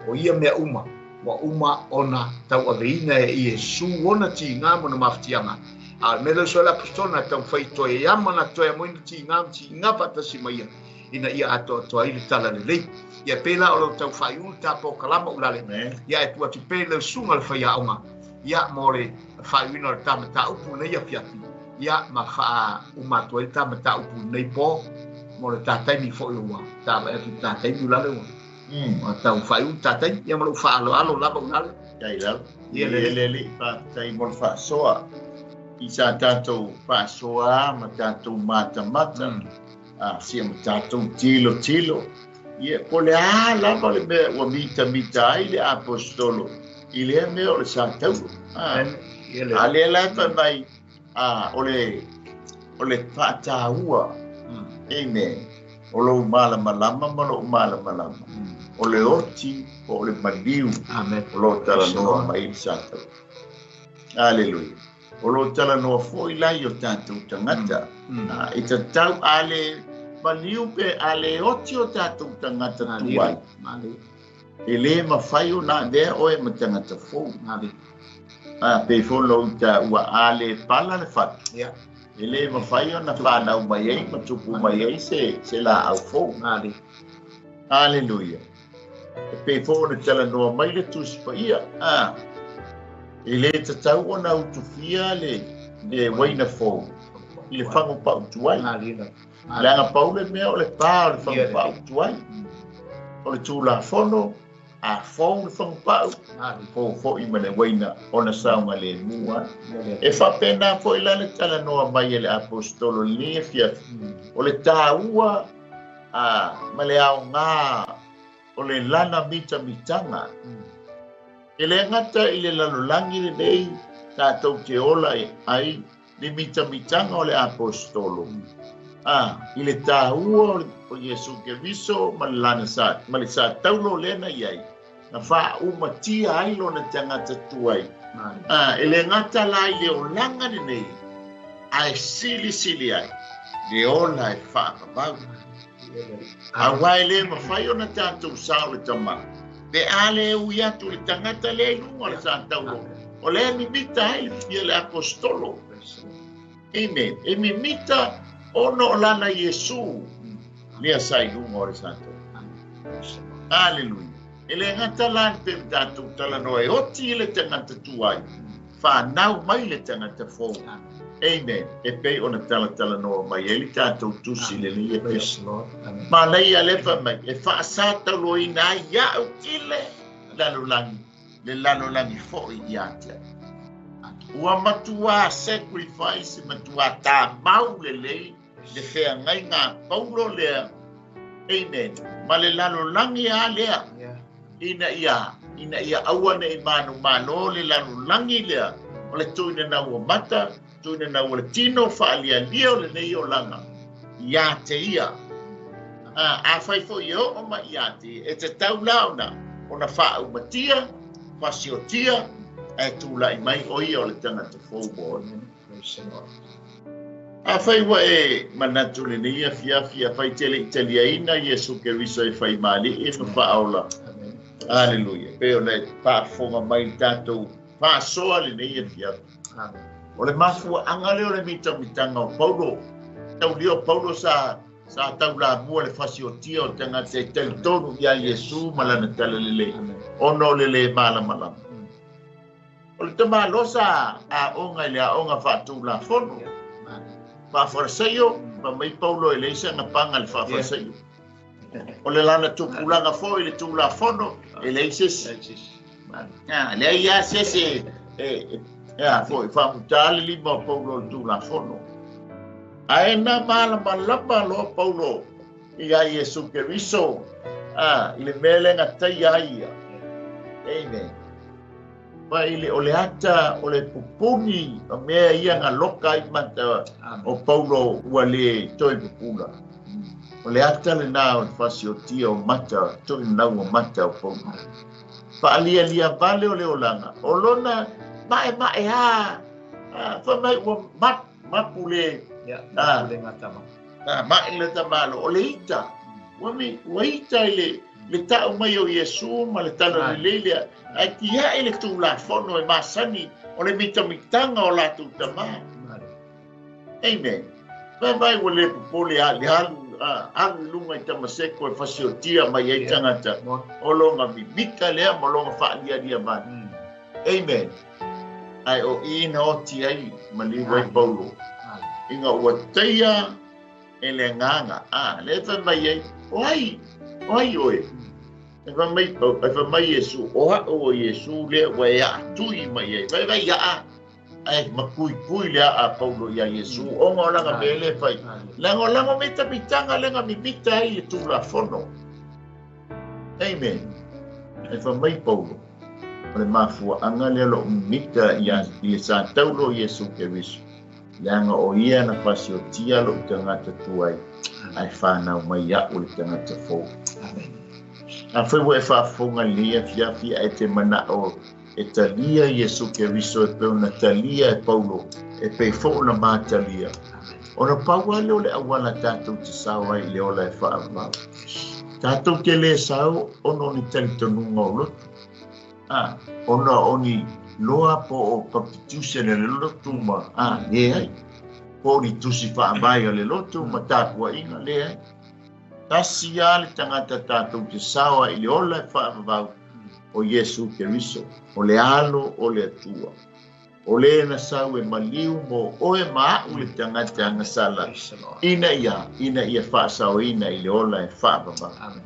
o ia mea uma wa uma ona tau aveina e Yesu ona ti ngā mo na mawhitianga a me le sola apostolo na tau whai toe yama na toe mo ina ti ngā patasi maia ina ia atoa I le tala le lei ia pela o lo tau whai ulu tapo kalama ulale ia e tua ti pele sunga le whai aonga ia mo le whai wina le tamata upu nei a fiapi ia ma wha umatua le tamata upu nei po mo le tātai ni fo ua tāma e tu tātai ni ulale ua tau whai ulu tātai ia mo le wha alo laba ulale Kai lau ia le tātai mo le wha soa I sa tātou wha soa ma tātou mata sia ma tātou tilo ia po le lava le mea ua mita ai le apostolo I le mea o le sa tau a le lava mai o le whaataua Amen. O lo malama o le oti o le maliu o lo tala noa mai le sa tau Aleluia o lo tala noa foi lai o tātou tangata I ta tau ale maliu pe ale oti o tātou tangata tuai e le mawhai o nā dea o e matangata fōu pe whono ta ua ale pala le whatu e le mawhai o na whanau mai ei matupu mai ei se la au fōu Aleluia e pe whono tala noa mai le tuspa ia e le tatau o na utufia le waina fōu I le whangu pa utuai Langa paule mea o le pā o le whangu pa utuai o le tūla whono a fōu le whangu pau fōu I mane waina o na saunga le mua e whapena fōu I lale tala noa mai le apostolo le fiafi o le tāua ma le ao ngā o le lana mitanga e le ngata I le lalolangi le nei tātou te ola ai le mitanga o le apostolo I le tāua o Yesu Kristo ma le lana ma le sa taulo lena iai na wha umatia ai lo na tangata tuai e le ngata la I le o langa ni nei ai sili ai le ola e whaakapau. A wai le mawhai o na tātou sao le tama. Le ale ui atu le tangata le lunga le sātaulo. O le mi mita hai le fia le apostolo. Amen. E mi mita ono o lana Yesu. Lea sai lunga o le sātaulo. Hallelujah. E le ngata lan pe tātou tala noe. Oti le tangata tuai. Whanau mai le tangata fōu. Amen. E pei ona tala noa mai. E li tātou tusi le li e pei. Ma lei a lefa mai. E whaasata lo i nā ia au kile. Lalolangi. Le lalolangi fōi i atia. Ua matua sacrifice. Matua tā mau le lei. Le whea ngai ngā paulo lea. Amen. Ma le lalolangi a lea. Ina ia awane i mano le lalolangi lea. O le tuina na ua mata. Tuina na ua tino whaalia leo le nei o langa. Ia te ia. A whaifo i o ma ia te. E te tau launa. O na whaau matia. Wasiotia. E tūla i mai o ia o le tangata fōbo. A whaiwa e manatu le nei a fia whai tele italiaina Yesu Keriso e whai mali e whaaola. Hallelujah. Peo le pāwhonga mai tātou pāsoa le nei a fia. O le mafua anga leo le mitanga o Paulo. Tau leo Paulo sa tau la mua le wasiotia o tangata e tau tonu ia Yesu malana tala lele. Ono lele mala. O le tama losa a onga le a onga whātou la whono. Whawharasaio, ma mai Paulo e leisa nga panga le whawharasaio. O le lana tūpulanga fo i le tūla whono, e leisesi. Le ia sese, fo i whamutale lima o Paulo le tūla whono. A e na malama lo Paulo, i a Yesu Keriso, i le mele nga tai aia. Amen. Ma ile o le ata o le pupuni o mea ia nga loka i mata o Paulo ua le toi pupula. O le ata le nā o le wasiotia o mata, toi nau o mata o Paulo. Whaalia lia vale o le olanga. O lona mae ha. Whamai ua mapule. Mae le tamalo. O le ita. Ua ita le tau mai o Yesu ma le tala le lelea. Ai tia e le tūla whono e masani o le mitamitanga o lātou tamā. Amen. Vai wa le popole a le alu lunga i tamaseko e wasiotia mai e tangata. O longa mimika lea mo longa whaalia mani. Amen. Ai o ina o ti ai maliwa i Paulo. Inga ua teia e le nganga. Le whamai ai. Oai oe. E whamai Yesu, o Yesu lea wai a tui mai ai. Vai a ai makui lea a Paulo ia Yesu. Onga o langa mele whai. Lango mita mitanga lenga mi mita ai le tūla whono. Amen. E whamai Paulo. O le mafua anga lea lo mita ia sa taulo Yesu Keriso. Langa o ia na wasiotia lo tangata tuai. Ai whanau mai a o le tangata fōu. Amen. A whaiwa e whaafonga lia fia e te mana o e talia Yesu Keriso e peo na talia e Paulo e pei fōu na mātalia. O na paua leo le awala tātou te sawa i leo la e whaamau. Tātou te le sau ono ni talitonunga o lotu. Ona oni loa po o papitusen e le lotu ma. Le ai. Po ni tusi whaamai o le lotu ma tāpua inga le ai. Tasi ale tangata tātou te sawa i le ola e whaamau o Yesu Keriso, o le alo o le atua. O le na sau e maliu mo o e maau le tangata angasala. Ina ia whaasau ina i le ola e whaamau.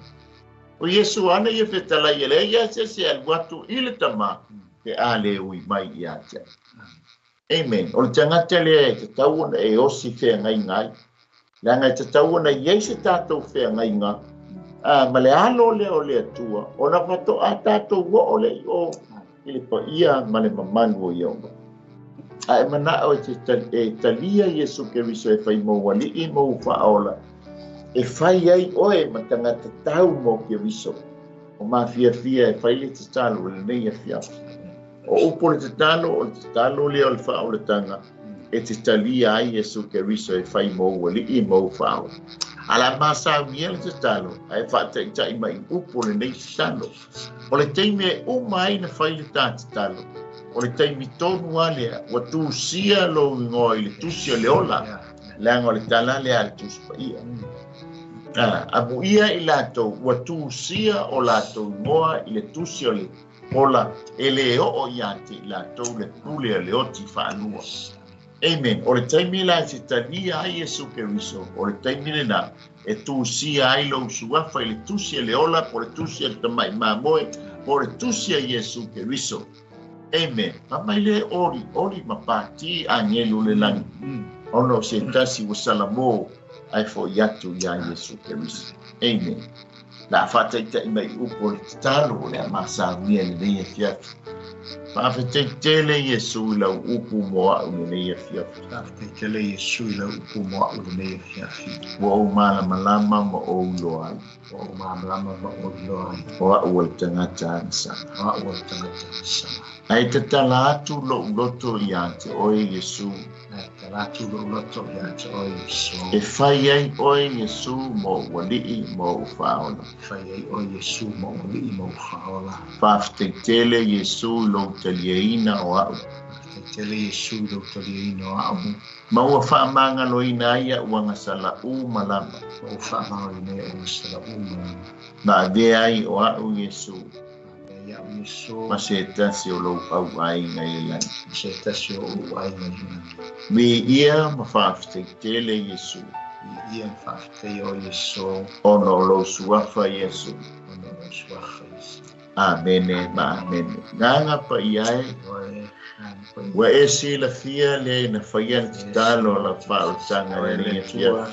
O Yesu ana ia whetala i le ia se alwatu i le tama te ale ui mai i atia. Amen. O le tangata le te tauana e osi whea ngai. Langa te tauana iei se tātou whea ngai ngā. Ma le alo le o le atua. O na whato a tātou wa o le i o. I le pa ia ma le mamanu o ionga. E mana o te talia Yesu Keriso e whai mo wali i mo whaola. E whai ai oe ma tangata tau mo Keriso. O ma fia e whai le te talo le nei a fia. O upo le te talo o le talo le o le whaola tanga. e te talia ai Iesu Keriso e fai mo wali I mo fao. Ala masa miel te talo, ai whātai tai mai upo le nei te talo. O le teime o mai na fai le tāte talo. O le teime tonu alea, wa tu sia lo ngoi le tusia le ola. Leanga o le tala le al tus pa ia. Abu ia I lato, wa tu sia o lato ngoa I le tusia le ola. Ele o iate lato le pule le oti whanua. Amen. O le taimi la se tania ai Iesu Keriso. O le taimi le na e tu sia ai lo suafa I le tusia le ola po le tusia le tamai mamoe po le tusia Iesu Keriso. Amen. Mamai le ori mapati angelu le langi. Ono se tasi wasalamo ai fo yatu ya Iesu Keriso. Amen. La fata ita mai upo le talo le masa mia le nei fiatu. Whawhetele Iesu lau upu moa u nei fiatu. Whawhetele Iesu lau upu moa u nei fiatu. Wa o malama ma o loai. Wa o malama ma o loai. Wa o tangata ansa. Wa o tangata ansa. Ai te tala atu lo loto I ante oe Iesu. Ai te tala atu lo loto I ante oe Iesu. E whai ai oe Iesu mo walii mo whaola. Whai ai oe Iesu mo walii mo whaola. Whawhetele Iesu lo talieina o au. Whawhetele Iesu lo talieina o au. Maua whaamanga lo ina ia uanga sala u malama. Maua whaamanga lo ina ia uanga sala u malama. Ma de ai o au Iesu. Iesu. Ma se tasi o lo au ai ngai lan. Se tasi o ai ngai lan. Me ia ma whawhetele Iesu. Ia whawhetele o Iesu. Ono lo suafa Iesu. Ono lo suafa Iesu. Amene ma amene. Nganga pa iai. Wa esi la fia le na whaian te talo la whao tanga le fia.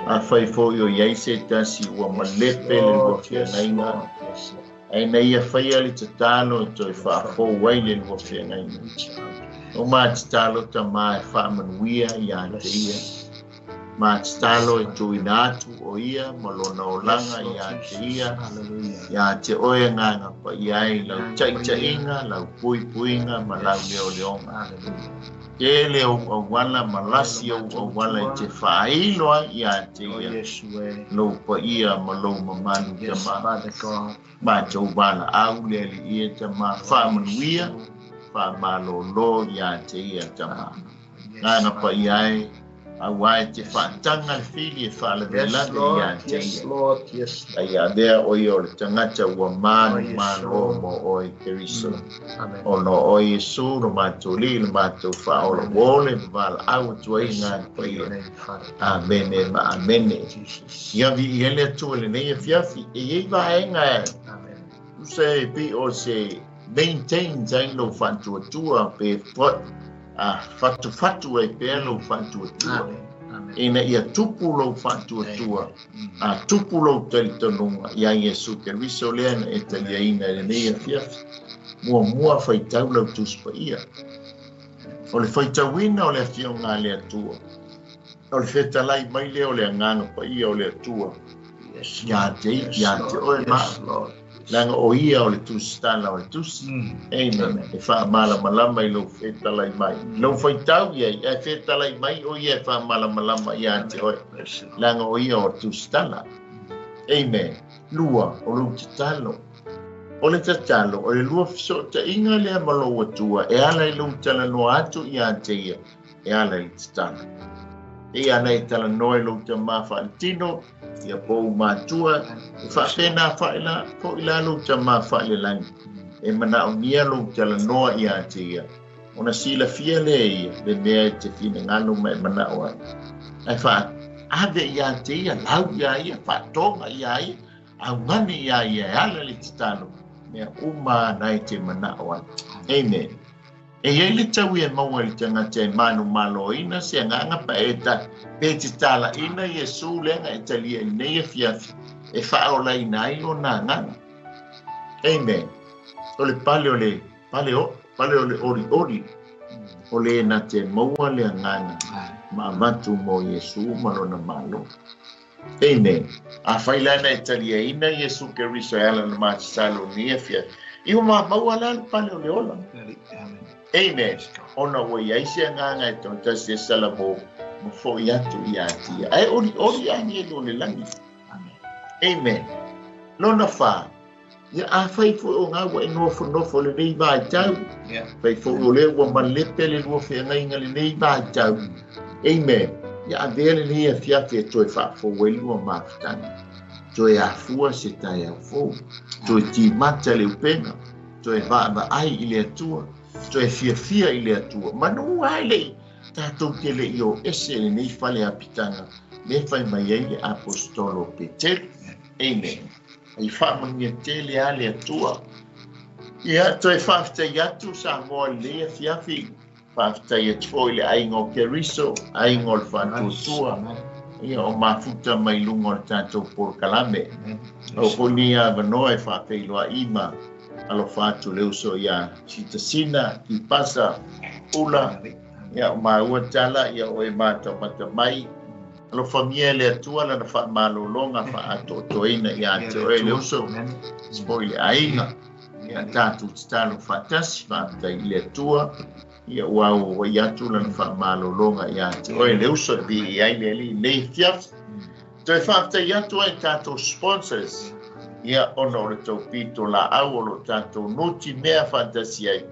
A whai fo yo iai se tasi ua malepe le lua fia nainga. Ai na ia whaia le te talo e toi whaafo wai le lua fia nainga. O maa te talo ta maa e whaamanuia I a te ia. Maa te talo e tui nātu o ia, malona o langa I a te ia. I a te oe nganga pa iai lau taitainga, lau pui puinga, ma lau leo leonga. Ke leo o wala malasi o wala I te whailoa I a te ia. Lau pa ia ma lau mamanu te maa. Ma tau wala au lea li ia te maa whaamanuia, whaamalolo I a te ia te maa. Nganga pa iai, au ai te whaatanga le whili e whaalavelana I a te ia. Ai a dea oi o le tangata ua manu malo mo oi Keriso. O no oi Iesu no mātou li, no mātou whaola wole, wala au tuai ngā pa ia. Amene ma amene. Ia vi I ele atua le nei e fiafi, e iei vaenga e. Use pi o se maintain zain lo whantua pe fatu e pe lo whantua. Ina ia tupu lo whantua. Tupu lo talitonunga. Ia Iesu Keriso leana e taliaina le nei e fiafi. Mua whaitau lau tuspa ia. O le whaitauina o le afionga le atua. O le whetalai mai leo le anganga pa ia o le atua. Ia te oe maa. Langa o ia o le tusi tala o le tusi. Amen. E wha malama I lo whetalai mai. Lo whaitau ia, e whetalai mai o ia e wha malama ia te oe. Langa o ia o tusi tala. Amen. Lua o lo te talo. O le tatalo, o le lua fiso ta inga lea malo atua, e ala I lo tala no atu I a te ia, e ala I te tala. E ana I tala noe lo te mafa altino, ia pou mātua, e whapena whaila, po ila lo te mafa le langi. E mana o nia lo tala noa I a te ia. Ona sila fia le ia, le mea te fina ngano mai mana o ai. Ai wha, ave I a te ia, lau ia, whatonga ia, au ngani ia, e ala le te talo. Mea uma nai te mana o ai. Amen. E iei le tau e maua le tangata e manu malo ina se nganga pa e ta pe te tala ina Iesu lenga e talia I nei e fiafi e whaola I nai o nā nganga. Amen. O le pale o le ori. O le na te maua le nganga ma matu mo Iesu malona malo. Amen. A whailana e talia ina Iesu Keriso e ala na mātisalo ni e fiafi. Iho maua la le pale o le ola. Amen. Ona wa ia sia nganga to tasi sala mo fo ia tu ia tia. Ai ori ani lo le langi. Amen. Lona fa. Ya a fai fo o nga wa no fo le nei ba tau. Fai fo o le wa man le pele lo fe ngai ngali nei ba tau. Amen. Ya a vele ni a fia fe to fa fo we lo ma tan. To ya fu se ta ya fo. To ti mata le pena. To e va ai ile tua. To e fia ile atua. Manu ai le tatou ke le io ese le nei fale a pitanga. Le fai mai ai le apostolo Peter. Amen. Ai fa mangia tele ale atua. Ia to e fafta yatu sa mo le fiafi. Fafta yat foi le ai ngo keriso, ai ngo fantu tua. Ia o mafuta mai lungo tatou por kalame. O ponia vanoe fa feilo ima. Alo fatu leo so ya sitasina ki pasa ula ya maua tala ya o mata mai alo famia le atua la fa malolonga fa ato toina ya to leo so spoil ainga ya tatu stalo fatasi fa ile atua ya wa ya tu la fa malolonga ya to leo so bi ya ile le fiaf to fa ya to tato sponsors. Ia ono le tau pito la au lo tatou nuti mea fantasia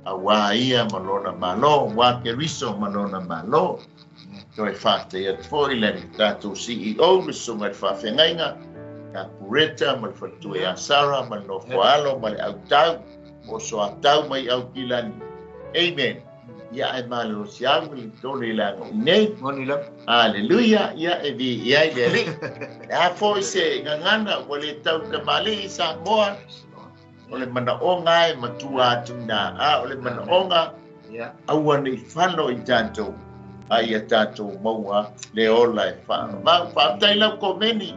a wā ia malona malo, wā ke riso malona malo. Toi whāte ia tfoi lani tatou CEO le sunga le whawhengainga, ka pureta, ma le whatue a Sara, ma le nofo alo, ma le au tau, mo so a tau mai au kilani. Amen. Ia e malo si au le tole langa unei. Monila. Haleluya, ia e vi ia i le a foi se ngangana o le tau te mali sa moa o le mana onga e matua atuna o le mana onga aua nei whano i tātou ai a tātou maua le ola e whano whaatai lau komeni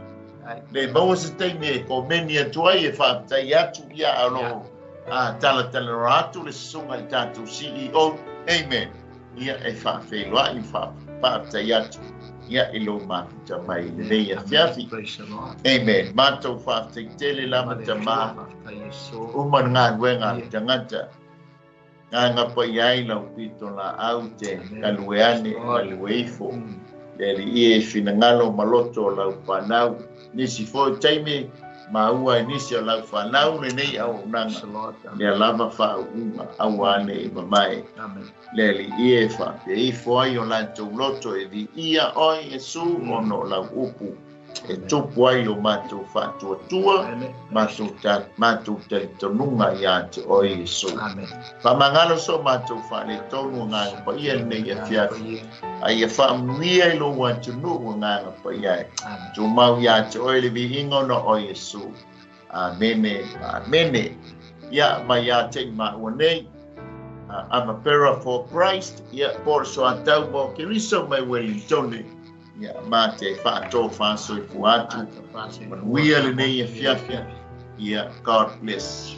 le maua se teime komeni atuai e whaatai atu ia alo tala ratu le sunga i tātou CEO. Amen. Ia e whaafeloa i whaatai atu. Ia ilo mafuta mai nei a fiafi. Amen. Mātou whaatai tele lama ta maa. Uman ngā nuenga tangata. Ngā ngapa iai lau pito la au te kalueane kalueifo. Leli ie finangalo maloto lau whanau. Nisi fo taime maua nisi o lau whanau le nei au nanga. Lea lava whaunga au ane i mamae. Leli ie whapeifo ai o lantou loto e di ia oi e su ono lau upu. E tupu ai o mātou whatua tua, mātou te tonunga i ate oi e su. Whamangalo so mātou whale tonu ngā pa ia nei a fiafi. Ai e whaamuia i lo watunu ngā pa ia. Tu mau i ate oi le vi ingono oi e su. Amene, amene. Ia mai ate i maua nei. I'm a bearer for Christ. Ia por so atau mo kiriso mai Wellingtoni. Ya mate whaato whaasoi fuatu. Manuia le nei e fiafia. Yeah, God bless.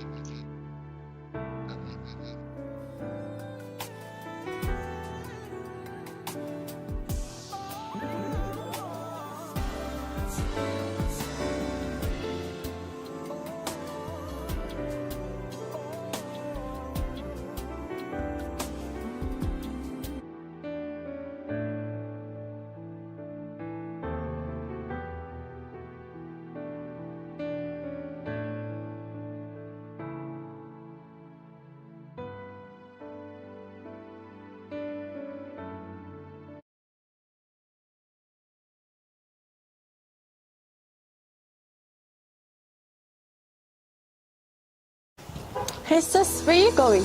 Hey sis, where are you going?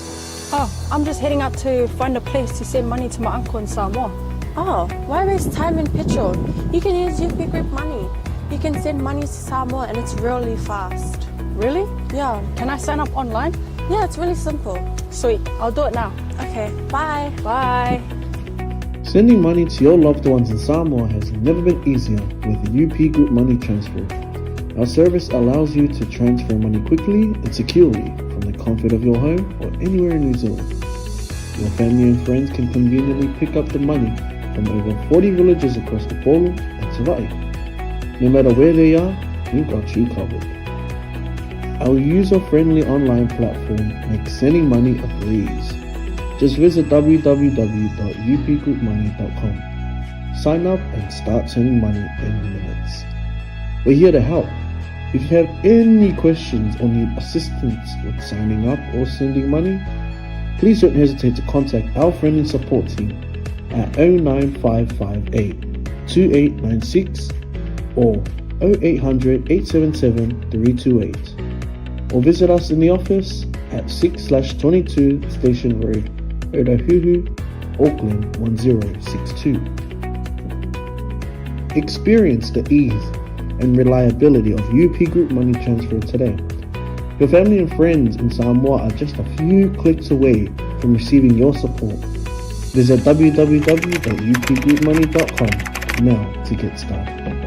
Oh, I'm just heading out to find a place to send money to my uncle in Samoa. Oh, why waste time and petrol? You can use UP Group Money. You can send money to Samoa and it's really fast. Really? Yeah. Can I sign up online? Yeah, it's really simple. Sweet, I'll do it now. Okay, bye. Bye. Sending money to your loved ones in Samoa has never been easier with the UP Group Money Transfer. Our service allows you to transfer money quickly and securely from the comfort of your home or anywhere in New Zealand. Your family and friends can conveniently pick up the money from over 40 villages across the Polo and Savai'i. No matter where they are, we've got you covered. Our user-friendly online platform makes sending money a breeze. Just visit www.upgroupmoney.com. Sign up and start sending money in minutes. We're here to help. If you have any questions or need assistance with signing up or sending money, please don't hesitate to contact our friendly support team at 09558 2896 or 0800 877 328, or visit us in the office at 6/22 Station Road, Otahuhu, Auckland 1062. Experience the ease and reliability of UP Group Money Transfer today. Your family and friends in Samoa are just a few clicks away from receiving your support. Visit www.upgroupmoney.com now to get started.